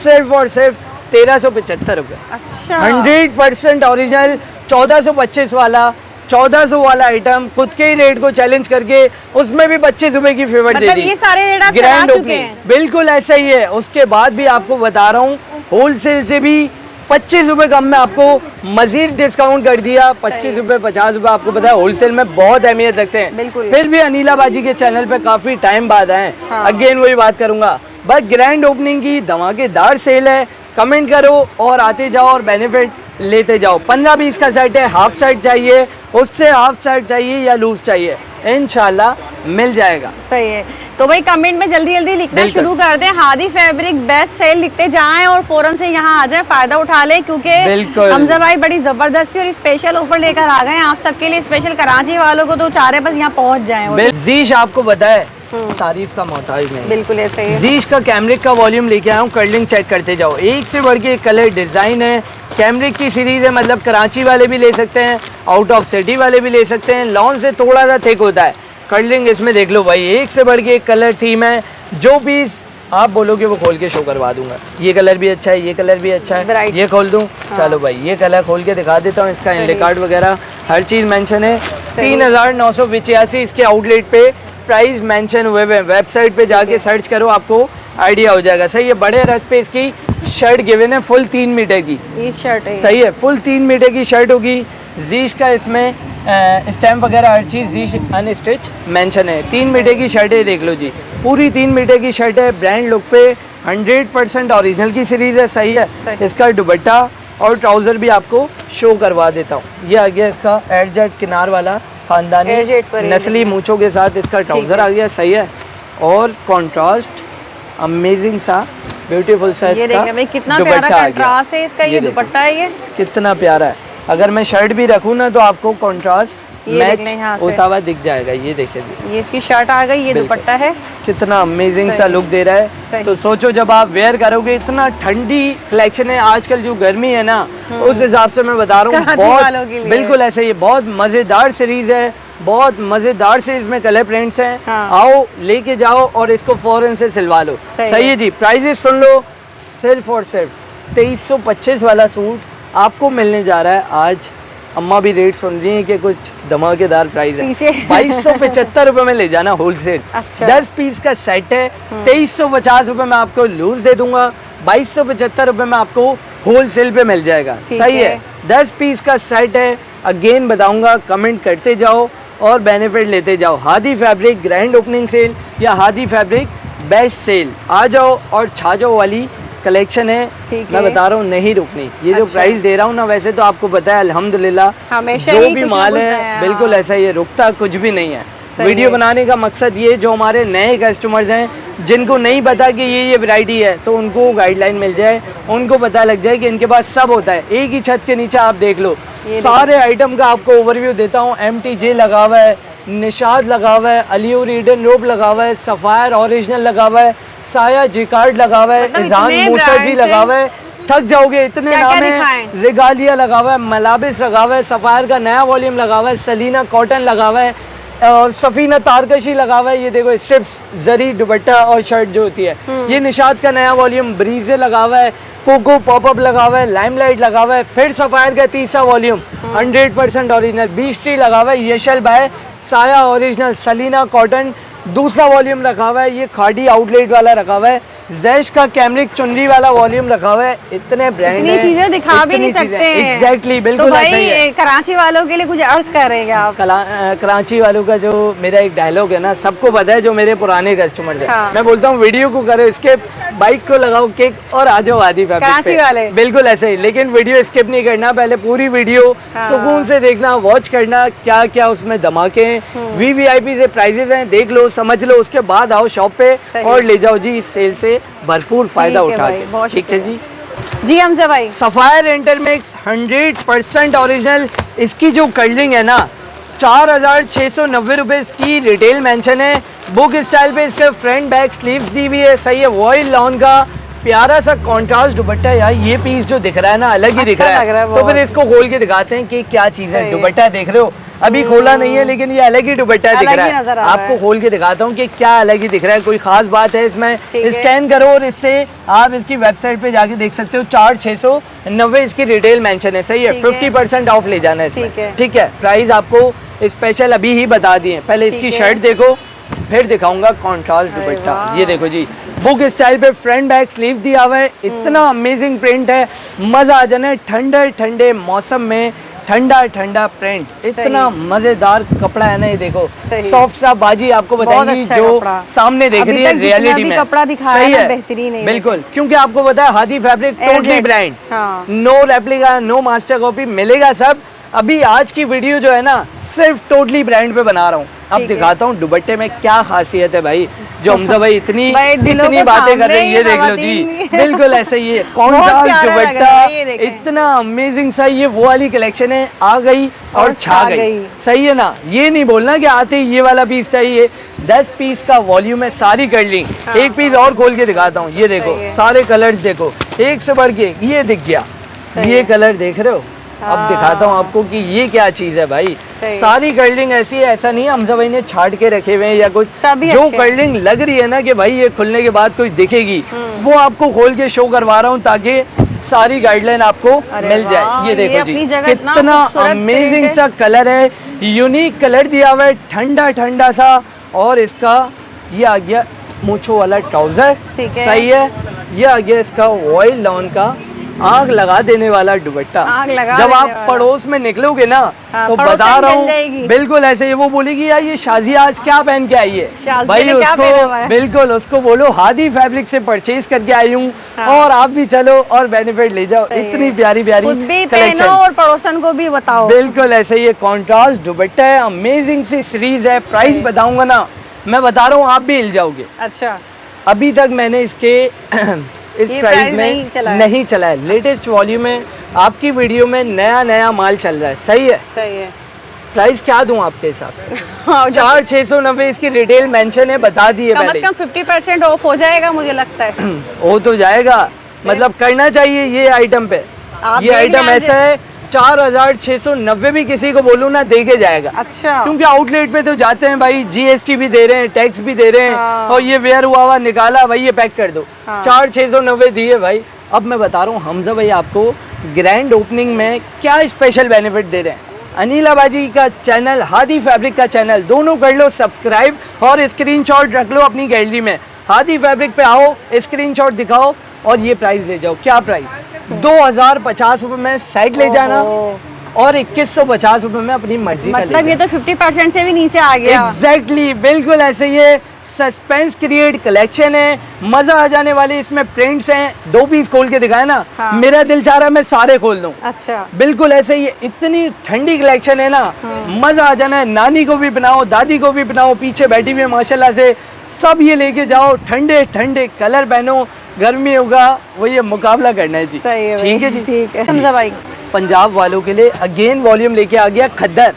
सिर्फ और सिर्फ 1375 रुपए। अच्छा 100% ओरिजिनल। 1425 वाला 1400 वाला आइटम खुद के ही रेट को चैलेंज करके उसमें भी 25 रुपए की फेवर दे मतलब दी। ये सारे रेट आप चला ग्रैंड चुके ओपनिंग हैं। बिल्कुल ऐसा ही है। उसके बाद भी आपको बता रहा हूँ होलसेल से भी 25 रुपए कम में आपको मजीद डिस्काउंट कर दिया। 25 रुपए 50 रुपए आपको पता है होलसेल में बहुत अहमियत रखते हैं। बिल्कुल। फिर भी अनिला बाजी के चैनल पे काफी टाइम बाद आए। अगेन वही बात करूंगा, बस ग्रैंड ओपनिंग की धमाकेदार सेल है। कमेंट करो और आते जाओ और बेनिफिट लेते जाओ। 15-20 का सेट है, हाफ सेट चाहिए, उससे हाफ सेट चाहिए या लूज चाहिए, इंशाल्लाह मिल जाएगा। सही है। तो भाई कमेंट में जल्दी जल्दी लिखना बिल्कुल। शुरू कर दें। हादी फैब्रिक बेस्ट सेल लिखते जाएं और फौरन से यहाँ आ जाएं, फायदा उठा लें, क्योंकि बिल्कुल। हमजा भाई बड़ी जबरदस्ती और स्पेशल ऑफर लेकर आ गए हैं आप सबके लिए। स्पेशल कराची वालों को तो चाह रहे बस यहाँ पहुँच जाए। जीश आपको पता है तारीफ का मोहताज नहीं। बिल्कुल ऐसे ही है। जीश का कैमरिक का वॉल्यूम लेके आया हूँ, कर्लिंग चेक करते जाओ। एक से बढ़ के एक कलर डिजाइन है। कैमरिक की सीरीज है, मतलब कराची वाले भी ले सकते हैं, आउट ऑफ सिटी वाले भी ले सकते हैं। लॉन से थोड़ा सा थिक होता है। कर्लिंग इसमें देख लो भाई, एक से बढ़ के एक कलर थीम है। जो पीस आप बोलोगे वो खोल के शो करवा दूंगा। ये कलर भी अच्छा है, ये कलर भी अच्छा है, Bright। ये खोल दूं। चलो भाई ये कलर खोल के दिखा देता हूँ। इसका इनले कार्ड वगैरह हर चीज मेंशन है। 3985 इसके आउटलेट पे प्राइस मेंशन हुए हैं। वेबसाइट पे जाके सर्च करो, आपको आइडिया हो जाएगा। सही है। बड़े रस पे इसकी शर्ट गिवन है फुल 3 मीटर की। ये शर्ट है। सही है, फुल 3 मीटर की शर्ट होगी। जीश का इसमें स्टैम्प वगैरह हर चीज़ जीश अनस्टिच मेंशन है। 3 मीटर की शर्ट है, देख लो जी, पूरी 3 मीटर की शर्ट है। ब्रांड लुक पे 100% ओरिजिनल की सीरीज है। सही है। इसका दुपट्टा और ट्राउजर भी आपको शो करवा देता हूँ। ये आ गया इसका एडजस्ट किनार वाला खानदानी एडजस्ट पर नस्ली मूंछों के साथ इसका ट्राउजर आ गया। सही है। और कॉन्ट्रास्ट अमेजिंग सा ब्यूटीफुल सा ये देखिए भाई कितना प्यारा दुपट्टा आ गया। कंट्रास्ट है इसका। ये देखो, दुपट्टा है, ये कितना प्यारा है। अगर मैं शर्ट भी रखूँ ना तो आपको कॉन्ट्रास्ट ये मैच देख लें यहाँ से। होता हुआ दिख जाएगा। ये देखिए जी, ये इसकी शर्ट आ गई, ये बिल्कुल। दुपट्टा है। कितना अमेजिंग सा सही। लुक दे रहा है। सही। तो सोचो जब आप वेयर करोगे, इतना ठंडी कलेक्शन है। आजकल जो गर्मी है ना, उस हिसाब से मैं बता रहा हूँ कराची वालों के लिए। बिल्कुल ऐसे ही बहुत मजेदार सीरीज है। बहुत मजेदार से इसमें कलर प्रिंट्स हैं। हाँ। आओ लेके जाओ और इसको फौरन से सिलवा लो। सही है जी। प्राइजेस सुन लो, सिर्फ और सिर्फ 2325 वाला सूट आपको मिलने जा रहा है आज। अम्मा भी रेट सुन रही है कि कुछ धमाकेदार प्राइस है। पीछे 2275 रुपए में ले जाना होलसेल। अच्छा। 10 पीस का सेट है। 2350 रुपए में आपको लूज दे दूंगा। 2275 रुपए में आपको होलसेल पे मिल जाएगा। ठीक सही है। है। 10 पीस का सेट है। अगेन बताऊंगा, कमेंट करते जाओ और बेनिफिट लेते जाओ। Hadi fabric grand opening sale या हादी फैब्रिक बेस्ट सेल, आ जाओ और छा जाओ वाली कलेक्शन है। ठीक मैं है। बता रहा हूँ नहीं रुकनी। ये जो अच्छा। प्राइस दे रहा हूँ ना, वैसे तो आपको पता है अल्हम्दुलिल्लाह हमेशा जो ही भी कुछ ना माल कुछ है नया, बिल्कुल हाँ। ऐसा ही है, रुकता कुछ भी नहीं है। सही वीडियो है। बनाने का मकसद ये, जो हमारे नए कस्टमर्स हैं जिनको नहीं पता कि ये वैरायटी है, तो उनको गाइडलाइन मिल जाए, उनको पता लग जाए कि इनके पास सब होता है। एक ही छत के नीचे आप देख लो, सारे आइटम का आपको ओवरव्यू देता हूँ। MTJ लगा हुआ है, निशाद लगा हुआ है, अलियो रीडन रोब लगा हुआ है, सफायर ओरिजिनल लगा हुआ है, साया जिकार्ड लगा हुआ है, मतलब इजान इतने मूसा जी brands लगा हैं। हुआ है। थक जाओगे, इतने क्या-क्या नाम है। दिखाएं? रेगालिया लगा हुआ है, मलाबिस लगा हुआ है, सफायर का नया वॉल्यूम लगा हुआ है, सलीना कॉटन लगा हुआ है और सफीना तारकशी लगा हुआ है। ये देखो स्ट्रिप्स जरी दुपट्टा और शर्ट जो होती है। ये निशाद का नया वॉल्यूम ब्रीजे लगा हुआ है, कोको पॉपअप लगा हुआ है, लाइमलाइट लगा हुआ है, फिर सफायर का तीसरा वॉल्यूम 100% ओरिजिनल, बीच ट्री लगा हुआ है, यशल बाय साया ओरिजिनल, सलीना कॉटन दूसरा वॉल्यूम रखा हुआ है, ये खाड़ी आउटलेट वाला रखा हुआ है, जैश का कैमरिक चुनरी वाला वॉल्यूम रखा हुआ है। इतने ब्रांड इतनी चीजें दिखा भी नहीं सकते हैं। एग्जैक्टली, बिल्कुल तो ऐसा ही है। भाई कराची वालों के लिए कुछ अर्ज करेंगे आप? कराची वालों का जो मेरा एक डायलॉग है ना, सबको पता है, जो मेरे पुराने कस्टमर है, हाँ। मैं बोलता हूँ वीडियो को करो इसके, बाइक को लगाओ किक और आ जाओ आदि फैब्रिक कराची पे। वाले बिल्कुल ऐसे ही, लेकिन वीडियो स्किप नहीं करना, पहले पूरी वीडियो सुकून से देखना, वॉच करना क्या क्या उसमें धमाके हैं, वीवीआईपी से प्राइजेस हैं, देख लो समझ लो, उसके बाद आओ शॉप पे और ले जाओ जी, इस सेल से भरपूर फायदा उठा के। ठीक है जी। जी हमजा भाई, सफायर इंटरमिक्स 100% ओरिजिनल, इसकी जो कलरिंग है ना 4,690 रुपए इसकी रिटेल मेंशन है। बुक स्टाइल पे इसके फ्रंट बैक स्लीव्स दी हुई है, सही है, वॉइल लॉन का प्यारा सा कॉन्ट्रास्ट दुपट्टा। यार ये पीस जो दिख रहा है ना, अलग ही दिख रहा है, तो फिर इसको खोल के दिखाते हैं कि क्या चीज है। दुपट्टा देख रहे हो, अभी खोला नहीं है लेकिन ये अलग ही दुपट्टा दिख रहा है, आपको खोल के दिखाता हूँ कि क्या अलग ही दिख रहा है, कोई खास बात है इसमें। स्कैन करो और इससे आप इसकी वेबसाइट पे जाके देख सकते हो, 4,690 इसकी रिटेल मेंशन है, सही है, 50% ऑफ ले जाना है इसमें। ठीक है, प्राइस आपको स्पेशल अभी ही बता दिए। पहले इसकी शर्ट देखो, फिर दिखाऊंगा कॉन्ट्रास्ट दुपट्टा। ये देखो जी, बुक स्टाइल पे फ्रंट बैक स्लीव दिया हुआ है, इतना अमेजिंग प्रिंट है, मजा आ जाना है ठंडे ठंडे मौसम में, ठंडा ठंडा प्रिंट, इतना मजेदार कपड़ा है ना। ये देखो सॉफ्ट सा बाजी, आपको बताएंगी जो सामने देख रही है रियलिटी में कपड़ा दिखाया सही है, बेहतरीन है बिल्कुल, क्योंकि आपको पता है Hadi fabric totally brand, no replica, no master copy, मिलेगा सब। अभी आज की वीडियो जो है ना सिर्फ टोटली ब्रांड पे बना रहा हूँ। अब दिखाता हूँ दुपट्टे में क्या खासियत है भाई, जो हमजा भाई इतनी बातें कर रहे हैं। ये देख लो जी, बिल्कुल ऐसे ही है, कॉन्ट्रास्ट दुपट्टा, इतना अमेजिंग सा। ये वो वाली कलेक्शन है, आ गई और छा गई, सही है ना। ये नहीं बोलना कि आते ही ये वाला पीस चाहिए, 10 पीस का वॉल्यूम है, सारी कर ली। एक पीस और खोल के दिखाता हूँ, ये देखो सारे कलर्स देखो, एक से बढ़ के ये दिख गया, ये कलर देख रहे हो। अब दिखाता हूँ आपको कि ये क्या चीज है भाई, सारी कर्लिंग ऐसी है, ऐसा नहीं है हमजा भाई ने छाट के रखे हुए हैं या कुछ, जो कर्लिंग लग रही है ना कि भाई ये खुलने के बाद कुछ दिखेगी, वो आपको खोल के शो करवा रहा हूँ ताकि सारी गाइडलाइन आपको मिल जाए। ये देखो जी, कितना अमेजिंग सा कलर है, यूनिक कलर दिया हुआ है, ठंडा ठंडा सा। और इसका ये आ गया मूंछों वाला ट्राउजर, सही है, ये आ गया इसका वॉइल लॉन का आग लगा देने वाला दुपट्टा। जब आप पड़ोस में निकलोगे ना तो बता रहा हूँ, बिल्कुल ऐसे ही वो बोलेगी यार ये शाजिया आज क्या पहन के आई है, भाई उसको बिल्कुल उसको बोलो हादी फैब्रिक से परचेज करके आई हूँ, और आप भी चलो और बेनिफिट ले जाओ। इतनी प्यारी प्यारी कलेक्शन, और पड़ोसन को भी बताओ। बिल्कुल ऐसे ही कॉन्ट्रास्ट दुपट्टा है, अमेजिंग सी सीरीज है। प्राइस बताऊंगा ना, मैं बता रहा हूँ आप भी हिल जाओगे। अच्छा, अभी तक मैंने इसके इस प्राइस में नहीं चला है, लेटेस्ट वॉल्यूम में आपकी वीडियो में नया नया माल चल रहा है, सही है, सही है। प्राइस क्या दूं आपके हिसाब से? 4,690 इसकी रिटेल मेंशन है, बता दिए पहले। कम 50% ऑफ हो जाएगा मुझे लगता है। हो तो जाएगा, मतलब करना चाहिए ये आइटम पे। ये आइटम ऐसा है 4,690 भी किसी को बोलूँ ना दे के जाएगा। अच्छा, क्योंकि आउटलेट पे तो जाते हैं भाई, जीएसटी भी दे रहे हैं, टैक्स भी दे रहे हैं, और ये वेयर हुआ निकाला भाई ये पैक कर दो। 4,690 दिए भाई। अब मैं बता रहा हूँ हमजा भाई आपको ग्रैंड ओपनिंग में क्या स्पेशल बेनिफिट दे रहे हैं। अनिला बाजी का चैनल, हादी फैब्रिक का चैनल, दोनों कर लो सब्सक्राइब और स्क्रीनशॉट रख लो अपनी गैलरी में। हादी फैब्रिक पे आओ, स्क्रीनशॉट दिखाओ और ये प्राइस ले जाओ। क्या प्राइस? 2,050 रुपए में सेट ले जाना और 2,150 रुपए में अपनी मर्जी का ले जाना। ये तो 50% से भी नीचे आ गया। एग्जैक्टली, बिल्कुल ऐसे। ये सस्पेंस क्रिएट कलेक्शन है, मजा आ जाने वाली। इसमें प्रिंट्स हैं, 2 पीस खोल के दिखाए ना, मेरा दिल चाह रहा है मैं सारे खोल दूं। अच्छा, बिल्कुल ऐसे ही, इतनी ठंडी कलेक्शन है ना, मजा आ जाना है। नानी को भी बनाओ, दादी को भी बनाओ, पीछे बैठी हुई है माशाल्लाह से, सब ये लेके जाओ, ठंडे ठंडे कलर पहनो, गर्मी होगा वो ये मुकाबला करना है जी। ठीक है जी, ठीक है हमजा भाई। पंजाब वालों के लिए अगेन वॉल्यूम लेके आ गया खद्दर,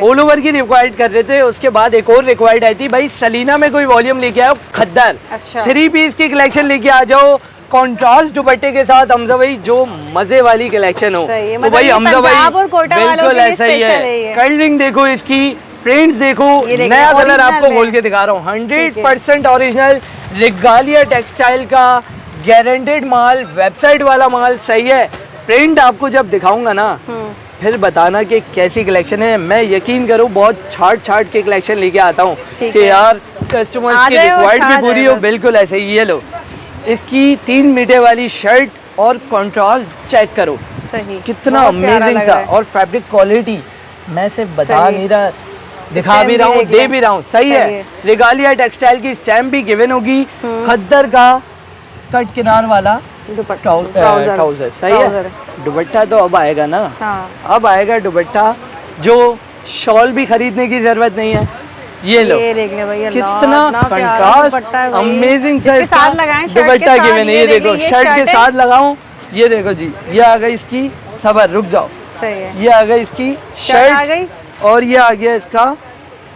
ऑल ओवर की रिक्वायर्ड कर रहे थे, उसके बाद एक और रिक्वायर्ड आई थी भाई सलीना में कोई वॉल्यूम लेके आओ खद्दर। अच्छा, 3 पीस की कलेक्शन लेके आ जाओ कॉन्ट्रास्ट दुपट्टे के साथ हमजा भाई, जो मजे वाली कलेक्शन हो। तो भाई हमजा भाई बिल्कुल ऐसा ही है। कलरिंग देखो इसकी, प्रिंट्स देखो, नया कलर आपको खोल के दिखा रहा हूँ। 100% ओरिजिनल रिगालिया टेक्सटाइल का गारंटेड माल, वेबसाइट वाला माल। सही है, प्रिंट आपको जब दिखाऊंगा ना फिर बताना कि कैसी कलेक्शन है। मैं यकीन करूँ बहुत छाट के कलेक्शन लेके आता हूँ कि यार कस्टमर्स की रिक्वायर्ड भी पूरी हो। बिल्कुल ऐसे ही। ये लो, इसकी 3 मीटर वाली शर्ट और कंट्रास्ट चेक करो, सही, कितना बहुत प्यारा अमेजिंग लग सा। रहा है। और फैब्रिक क्वालिटी मैं सिर्फ बता सही। नहीं रहा, दिखा स्टैम्प भी भी रहा हूँ, देख दे लें। भी रहा हूँ। सही सही है। है। रिगालिया टेक्सटाइल की स्टैम्प भी गिवन होगी। खद्दर का कट किनार वाला ट्राउजर। सही है। दुपट्टा तो अब आएगा ना, हाँ। अब आएगा दुपट्टा, जो शॉल भी खरीदने की जरूरत नहीं है। ये लो, ये देख ले भैया, कितना इतना प्यारा कंट्रास्ट, दुपट्टा है भाई। अमेजिंग सा इसके इसका साथ लगाएं, शर्ट के दुपट्टा साथ। गिवन है। ये ये देख देखो, ले, ये शर्ट के शर्ट है। साथ लगाऊं। ये देखो जी, ये आ गई इसकी, सबर रुक जाओ, सही है। ये आ गई इसकी शर्ट आ शर्ट गई और ये आ गया इसका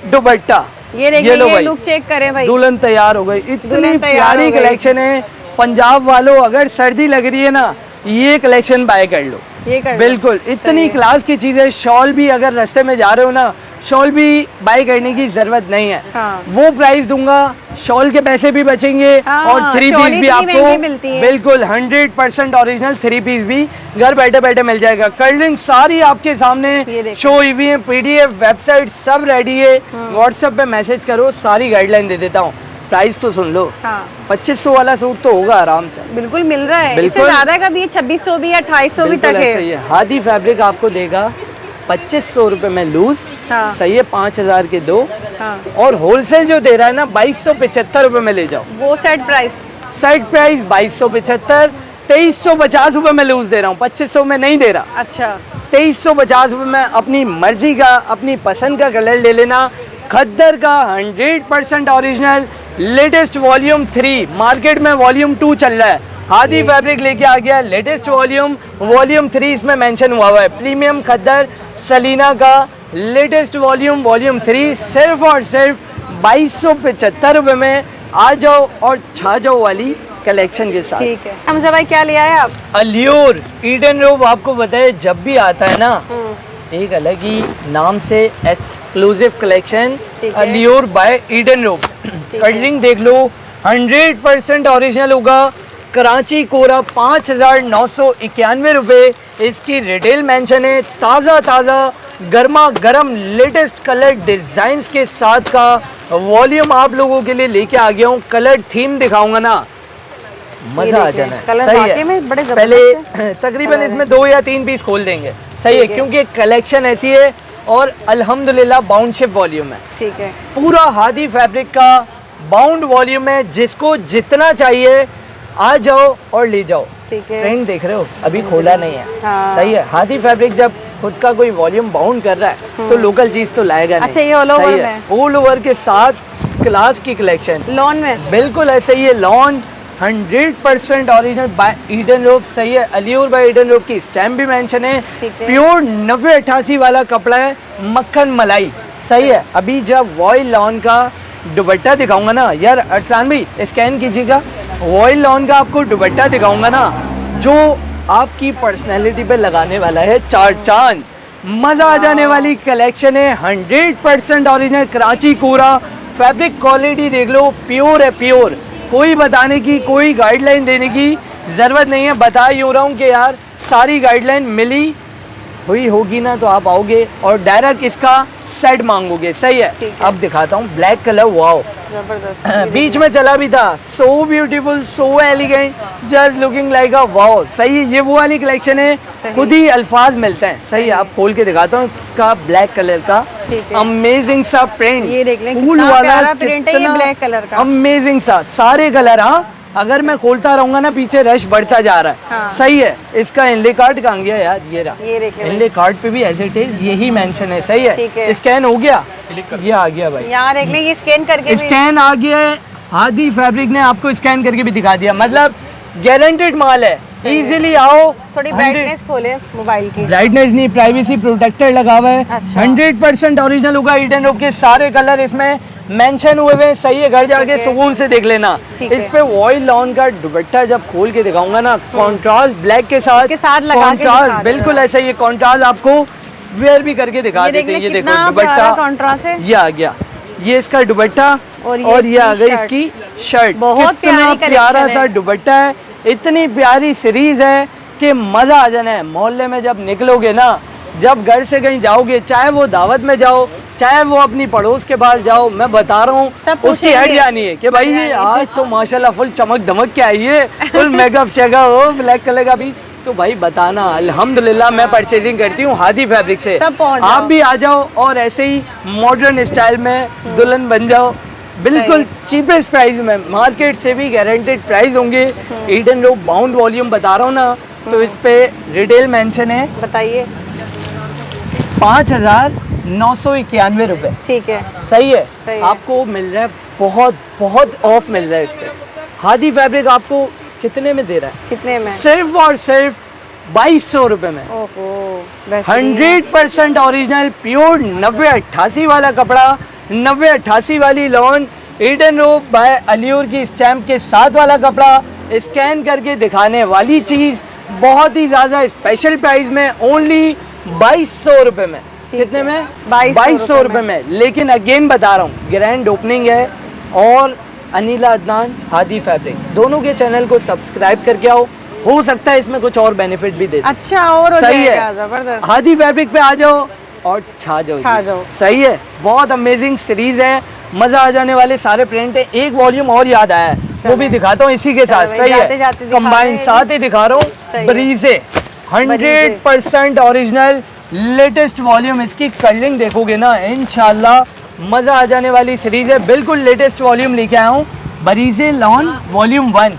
दुपट्टा। ये देख ये लो ले, ये भाई, लुक चेक करें भाई। दुल्हन तैयार हो गई। इतनी दुल्हन तैयार प्यारी हो गई। कलेक्शन है। पंजाब वालों, अगर सर्दी लग रही है ना, ये कलेक्शन बाय कर लो। ये कर लो। बिल्कुल, इतनी क्लास की चीजें। शॉल भी अगर रास्ते में जा रहे हो ना, शॉल भी बाय करने की जरूरत नहीं है। हाँ। वो प्राइस दूंगा, शॉल के पैसे भी बचेंगे। हाँ, और 3 शॉल पीस ही भी इतनी महंगी आपको मिलती है। बिल्कुल 100% ओरिजिनल 3 पीस भी घर बैठे बैठे मिल जाएगा। कलरिंग सारी आपके सामने ये देखो। शो हुई है, PDF वेबसाइट सब रेडी है। व्हाट्सएप पे मैसेज करो, सारी गाइडलाइन दे देता हूँ। प्राइस तो सुन लो, हाँ, 2500 वाला सूट तो होगा आराम से। बिल्कुल मिल रहा है। इससे बिल्कुल। ज्यादा का भी 2600 भी या 2800 भी बिल्कुल तक ऐसा ही है। है। हादी फैब्रिक आपको देगा 2500 रुपए में लूज। हाँ। सही है, 5000 के 2। हाँ। और होलसेल जो दे रहा है ना 2275 रुपए में ले जाओ। वो सेट प्राइस। सेट प्राइस 2275, 2350 रुपए में लूज दे रहा हूँ, 2500 में नहीं दे रहा। अच्छा, 2350 रुपए में अपनी मर्जी का, अपनी पसंद का कलर ले लेना। खद्दर का 100% ओरिजिनल लेटेस्ट वॉल्यूम 3, मार्केट में वॉल्यूम 2 चल रहा है। हादी फैब्रिक लेके आ गया लेटेस्ट वॉल्यूम 3, इसमें मेंशन हुआ है। प्रीमियम खद्दर सलीना का लेटेस्ट वॉल्यूम 3 सिर्फ और सिर्फ 2275 रुपए में। आ जाओ और छा जाओ वाली कलेक्शन के साथ। ठीक है। हमजा भाई क्या लिया है आप? अल्योर ईडन रोब आपको बताए जब भी आता है ना, एक अलग ही नाम से एक्सक्लूसिव कलेक्शन, ठीक है। अल्योर बाय ईडन रोब। कलरिंग देख लो, 100% ओरिजिनल होगा। कराची कोरा 5991 रुपये इसकी रिटेल मेंशन है। ताज़ा गर्मा गर्म लेटेस्ट कलर डिजाइन्स के साथ का वॉल्यूम आप लोगों के लिए लेके आ गया हूँ। कलर थीम दिखाऊंगा ना, मजा आ देखिए, जाना है। कलर सही वाकई में बड़े है। जबरदस्त पहले तकरीबन इसमें 2 या 3 पीस खोल देंगे। सही है, ठीक है। क्योंकि कलेक्शन ऐसी है और अल्हम्दुलिल्लाह बाउंड शिप वॉल्यूम है। ठीक है। पूरा हादी फैब्रिक का बाउंड वॉल्यूम है। जिसको जितना चाहिए आ जाओ और ले जाओ। ठीक है। ट्रेंड देख रहे हो, अभी खोला नहीं है। हाँ। सही है। हादी फैब्रिक जब खुद का कोई वॉल्यूम बाउंड कर रहा है तो लोकल चीज तो लाएगा नहीं। अच्छा, ये all over सही में है, ऑल ओवर के साथ क्लास की कलेक्शन। लॉन में बिल्कुल ऐसे ही है। लॉन 100% ओरिजिनल बाय ईडन रोब। सही है, अलियोर बाय ईडन रोब की स्टैम्प भी मेंशन है। ठीक है। प्योर 9088 वाला कपड़ा है, मक्खन मलाई। सही है। अभी जब वॉयल लॉन का दुपट्टा दिखाऊंगा ना यार, अरसलान भाई स्कैन कीजिएगा, वॉयल लॉन का आपको दुपट्टा दिखाऊंगा ना, जो आपकी पर्सनैलिटी पे लगाने वाला है चार चांद। मजा आ जाने वाली कलेक्शन है। 100% ओरिजिनल कराची कोरा। फैब्रिक क्वालिटी देख लो, प्योर है, प्योर। कोई बताने की, कोई गाइडलाइन देने की ज़रूरत नहीं है। बता यूँ रहा हूँ कि यार सारी गाइडलाइन मिली हुई होगी ना तो आप आओगे और डायरेक्ट इसका सेट मांगोगे। सही है। ठीक है। अब दिखाता हूँ ब्लैक कलर। वाओ, जबरदस्त। बीच में चला भी था। So beautiful, so elegant, just looking like a wow. सही है, ये वो वाली कलेक्शन है, खुद ही अल्फाज मिलते हैं। सही है, आप खोल के दिखाता हूँ इसका ब्लैक कलर का ठीक है। अमेजिंग सा प्रिंट। ये देख लें, फूल कितना वाला, प्यारा प्रिंट है ये कितना ब्लैक कलर का। अमेजिंग सा, सारे कलर। हाँ, अगर मैं खोलता रहूंगा ना पीछे रश बढ़ता जा रहा है। हाँ। सही है। इसका इनले कार्ड कहाँ गया यार, ये रहा। ये देख लें। इनले कार्ड पे भी एज इट इज यही मेंशन है। सही ठीक है, है। स्कैन हो गया, ये आ गया भाई। यहाँ देख लें, ये स्कैन करके भी। स्कैन आ गया है। हादी फैब्रिक ने आपको स्कैन करके भी दिखा दिया, मतलब गारंटेड माल है। इजीली आओ। थोड़ी ब्राइटनेस खोले मोबाइल की। ब्राइटनेस नहीं, प्राइवेसी प्रोटेक्टर लगा हुआ है। अच्छा। 100% ओरिजिनल होगा। ईडन रोब के सारे कलर इसमें मेंशन हुए हुए हैं। सही है, घर जाके ठीक है। सुकून से देख लेना। ठीक इस है। पे वॉयल लॉन का दुपट्टा जब खोल के दिखाऊंगा ना, कॉन्ट्रास्ट ब्लैक के साथ, के साथ लगा के दिखा कॉन्ट्रास्ट दे बिल्कुल रहा। ऐसा। ये कॉन्ट्रास्ट आपको वेयर भी करके दिखा ये देख देते हैं। ले, ये देखो कितना दुपट्टा, प्यारा कॉन्ट्रास्ट है। ये आ गया, ये इसका दुपट्टा और और ये ये आ गई इसकी इसकी शर्ट। बहुत कितना प्यारी प्यारा collection सा है। दुपट्टा है। इतनी प्यारी सीरीज है कि मजा आ जाना है। मोहल्ले में जब निकलोगे ना, जब घर से कहीं जाओगे, चाहे वो दावत में जाओ, चाहे वो अपनी पड़ोस के पास जाओ, मैं बता रहा हूँ सब उसकी हट पूछेंगे। जानी है कि भाई ये आज तो माशाल्लाह फुल चमक धमक के आई है, फुल मेकअप शेकअप हो, ब्लैक कलर का भी। तो भाई बताना, अल्हम्दुलिल्लाह मैं परचेजिंग करती हूँ हादी फैब्रिक से। सब पहुंच आप जाओ। भी आ जाओ और ऐसे ही मॉडर्न स्टाइल में दुल्हन बन जाओ, बिल्कुल चीपेस्ट प्राइस में, मार्केट से भी गारंटेड प्राइस होंगे। ईडन रो बाउंड वॉल्यूम बता रहा हूँ ना, तो इस पे रिटेल मेंशन है बताइए। 5,991 रुपए। ठीक है, सही है, सही है। आपको मिल रहा है बहुत बहुत ऑफ मिल रहा है इस पे। हादी फैब्रिक आपको कितने में दे रहा है? कितने में? सिर्फ और सिर्फ 2200 रुपए में। ओहो, बेहतरीन। 100% ओरिजिनल प्योर 9088 वाला कपड़ा, 9088 वाली लॉन, ईडन रोप बाय अलियोर की स्टैम्प के साथ वाला कपड़ा, स्कैन करके दिखाने वाली चीज, बहुत ही ज्यादा स्पेशल प्राइस में, ओनली 2200 रुपए में। कितने में? 2200 रुपए में। लेकिन अगेन बता रहा हूँ, ग्रैंड ओपनिंग है और अनिला अदनान हादी फैब्रिक दोनों के चैनल को सब्सक्राइब करके आओ, हो सकता है इसमें कुछ और बेनिफिट भी दे दे। अच्छा, और हो सही जाएगा, है, जबरदस्त। हादी फैब्रिक पे आ जाओ और छा जाओ छा जी। जाओ। सही है, बहुत अमेजिंग सीरीज है, मजा आ जाने वाले सारे प्रिंट है। एक वॉल्यूम और याद आया है, वो भी दिखाता हूँ इसी के साथ। भाई, सही जाते है, जाते दिखा कंबाइन रहे हैं। साथ ही दिखा रहा सही हूँ। है। बरीजे 100% ओरिजिनल लेटेस्ट वॉल्यूम, इसकी कलरिंग देखोगे ना इंशाल्लाह मजा आ जाने वाली सीरीज है। बिल्कुल लेटेस्ट वॉल्यूम लेके आया हूँ, बरीजे लॉन वॉल्यूम 1।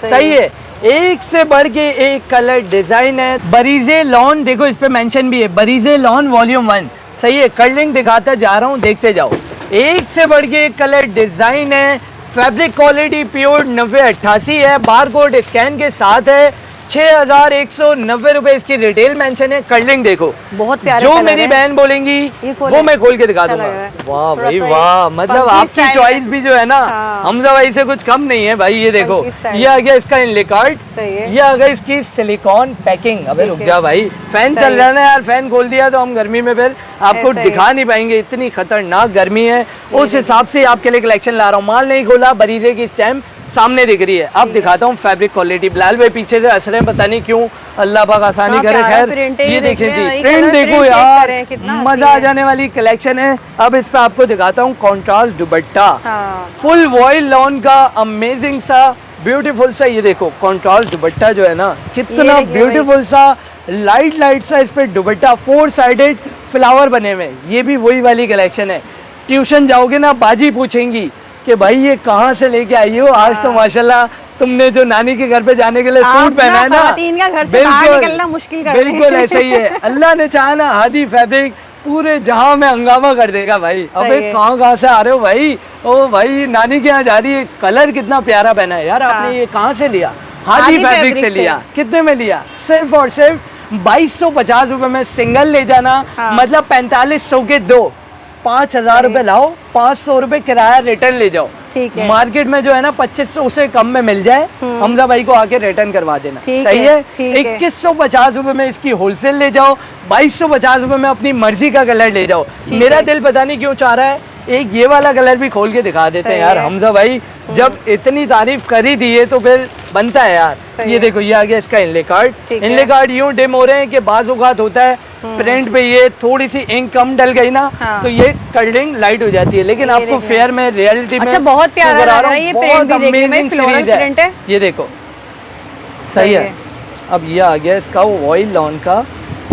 सही है, एक से बढ़ के एक कलर डिजाइन है। बरीजे लॉन देखो, इस पे मेंशन भी है, बरीजे लॉन वॉल्यूम 1। सही है, कलरिंग दिखाता जा रहा हूँ, देखते जाओ। एक से बढ़ के एक कलर डिजाइन है, फैब्रिक क्वालिटी प्योर 9088 है, बारकोड स्कैन के साथ है। 6,190 रुपए इसकी रिटेल मेंशन है। कलरिंग देखो, बहुत प्यारे जो कलर मेरी हैं। बहन बोलेंगी ये खोले। वो मैं खोल के दिखा अच्छा दूंगा। लग रहा है। वाह थोड़ा भाई सा वाह, मतलब funky आपकी style चॉइस है। भी जो है ना हाँ। हमजा भाई से कुछ कम नहीं है भाई। ये देखो, funky style। ये आ गया इसका इनले कार्ड, सही है। ये आ गया इसकी सिलिकॉन पैकिंग। अबे ठीक रुक है। जा भाई, फैन सही चल रहा है। है ना यार, फैन खोल दिया तो हम गर्मी में फिर आपको ऐसा ही दिखा नहीं पाएंगे, इतनी खतरनाक गर्मी है। उस हिसाब से आपके लिए कलेक्शन ला रहा हूँ। माल नहीं खोला, बरीजे की स्टैम्प सामने दिख रही है। अब दिखाता हूँ फैब्रिक क्वालिटी। बिलाल भाई पीछे से हंस रहे हैं, पता नहीं क्यों, अल्लाह पाक आसानी हाँ, करे। प्यारा खैर print है, ये ये देखिए देखिए, जी, वही प्रिंट colour देखो print check यार, करें, कितना हंसी मजा आ है। जाने वाली कलेक्शन है। अब इस पे आपको दिखाता हूँ कॉन्ट्रास्ट दुपट्टा, हाँ। फुल वॉइल लॉन का अमेजिंग सा ब्यूटीफुल सा। ये देखो कॉन्ट्रास्ट दुपट्टा जो है ना, कितना ये देखिए ब्यूटीफुल सा, लाइट लाइट सा इस पे दुपट्टा, 4 साइडेड फ्लावर बने हुए। ये भी वही वाली कलेक्शन है। ट्यूशन जाओगे ना, बाजी पूछेंगी कि भाई ये कहाँ से लेके आई हो, आज तो माशाल्लाह तुमने जो नानी के घर पे जाने के लिए आप सूट पहना है ना, ख़वातीन का घर से बाहर निकलना मुश्किल कर रहे हैं। बिल्कुल ऐसा ही है। अल्लाह ने चाहा ना, हादी फैब्रिक पूरे जहां में हंगामा कर देगा भाई। अबे है। कहाँ से आ रहे हो भाई? ओ भाई नानी के यहाँ जा रही है, कलर कितना प्यारा पहना है यार आपने, ये कहाँ से लिया? हादी हादी फैब्रिक फैब्रिक से से। लिया। कितने में लिया? सिर्फ और सिर्फ 2250 रुपए में सिंगल ले जाना, हाँ। मतलब 4500 के दो, 5000 रुपए लाओ, 500 रुपए किराया रिटर्न ले जाओ। ठीक है। मार्केट में जो है ना 2500 से कम में मिल जाए, हमजा भाई को आके रिटर्न करवा देना। ठीक सही है, है। ठीक है। 2150 रुपए में इसकी होलसेल ले जाओ, 2250 रुपए में अपनी मर्जी का कलर ले जाओ। ठीक मेरा है। दिल पता नहीं क्यों चाह रहा है एक ये वाला कलर भी खोल के दिखा देते हैं सही यार। है। हमजा भाई जब इतनी तारीफ कर ही दी है तो फिर बनता है यार। सही ये है। देखो, ये आ गया इसका इनले कार्ड। ठीक है। इनले कार्ड यूं डिम हो रहे हैं कि बाज़ औक़ात होता है प्रिंट पे ये थोड़ी सी इंक कम डल गई ना, हाँ। तो ये कलरिंग लाइट हो जाती है। लेकिन ये आपको देखिए। फेयर में रियलिटी में अच्छा, बहुत प्यारा नजर आ लग रहा है हूँ, ये बहुत print भी देखने में, amazing floral series print है। ये देखो, सही है। अब ये आ गया इसका वॉइल लॉन का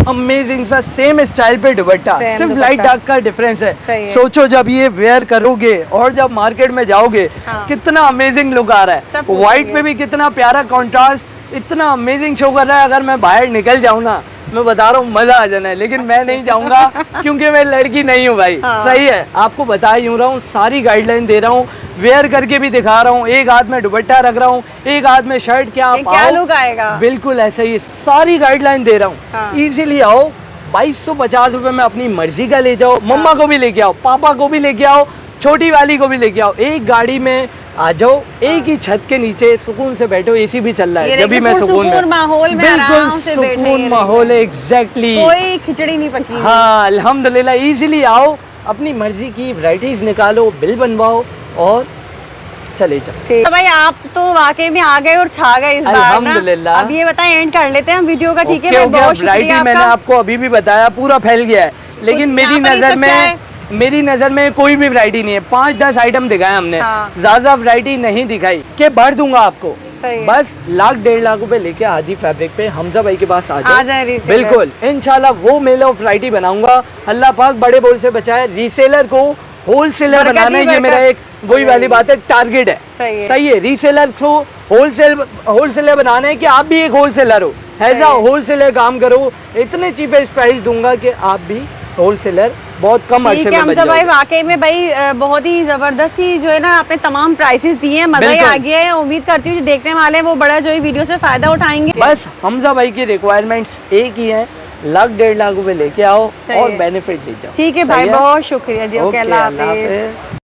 अमेजिंग सा सेम स्टाइल पे दुपट्टा, Same सिर्फ दुपट्टा। लाइट डार्क का डिफरेंस है। सही है। सोचो जब ये वेयर करोगे और जब मार्केट में जाओगे, हाँ। कितना अमेजिंग लुक आ रहा सब है। व्हाइट पूछेंगे। पे भी कितना प्यारा कॉन्ट्रास्ट, इतना अमेजिंग शो कर रहा है। अगर मैं बाहर निकल जाऊँ ना, मैं बता रहा हूँ मजा आ जाना है, लेकिन मैं नहीं जाऊंगा क्योंकि मैं लड़की नहीं हूँ भाई। हाँ। सही है, आपको बता यूं रहा हूँ, सारी गाइडलाइन दे रहा हूँ, वेयर करके भी दिखा रहा हूँ। एक हाथ में दुपट्टा रख रहा हूँ, एक हाथ में शर्ट, क्या ये आप क्या आओ, लुक आएगा? बिल्कुल ऐसा ही सारी गाइडलाइन दे रहा हूँ। हाँ। इजीली आओ, 2250 रुपए में अपनी मर्जी का ले जाओ। मम्मा को भी लेके आओ, पापा को भी लेके आओ, छोटी वाली को भी लेके आओ। एक गाड़ी में आ जाओ, एक ही छत के नीचे सुकून से बैठो, एसी भी चल रहा ये है, जब भी देखिए, मैं सुकून पुरसुकून माहौल में बिल्कुल आराम से बैठे सुकून हैं। माहौल है। एग्जैक्टली, कोई खिचड़ी नहीं पकी हुई। हाँ अल्हम्दुलिल्लाह। इजीली आओ, अपनी मर्जी की वैरायटीज निकालो, बिल बनवाओ और चले जाओ। तो भाई आप तो वाकई में आ गए और छा गए इस बार ना। अल्हम्दुलिल्लाह। अब ये बताएं, एंड कर लेते हैं हम वीडियो का, ठीक है ओके, भाई, हो गया। बहुत शुक्रिया वैरायटी मैंने आपका। आपको अभी भी बताया, पूरा फैल गया है, लेकिन तो मेरी यहाँ पर ये नजर सब क्या है? में कोई भी वैरायटी नहीं है। 5-10 आइटम दिखाए हमने, हाँ। ज्यादा वैरायटी नहीं दिखाई के भर दूंगा आपको। सही है। बस 1-1.5 लाख रुपए लेके हाजी फैब्रिक पे हमजा भाई के पास आ जाए जाए। reseller। बिल्कुल इंशाल्लाह वो मेल ऑफ वैरायटी बनाऊंगा। अल्लाह पाक बड़े बोल से बचाए, रीसेलर को होलसेलर बरकत बनाना ही ये मेरा बरकत। एक वही वाली बात है, टारगेट है। सही है। रीसेलर को होलसेलर बनाना है कि आप भी एक होलसेलर हो, ऐसा होलसेलर काम करो। इतने चीपेस्ट प्राइस दूंगा कि आप भी होलसेलर बहुत कम अरसे ठीक है में बन हमजा भाई, जाओगे। वाकई में भाई बहुत ही जबरदस्त ही जो है ना आपने तमाम प्राइसेस दिए हैं, मजा ही बिल्कुल। आ गया है। उम्मीद करती हूँ जो देखने वाले हैं वो बड़ा जो है वीडियो से फायदा उठाएंगे। बस हमजा भाई की रिक्वायरमेंट्स एक ही है, 1-1.5 लाख रुपए लेके आओ सही और है। बेनिफिट ले जाओ। ठीक है सही भाई, बहुत शुक्रिया जी। ओके, ओके, अल्लाह अल्लाह हाफिज। हाफिज।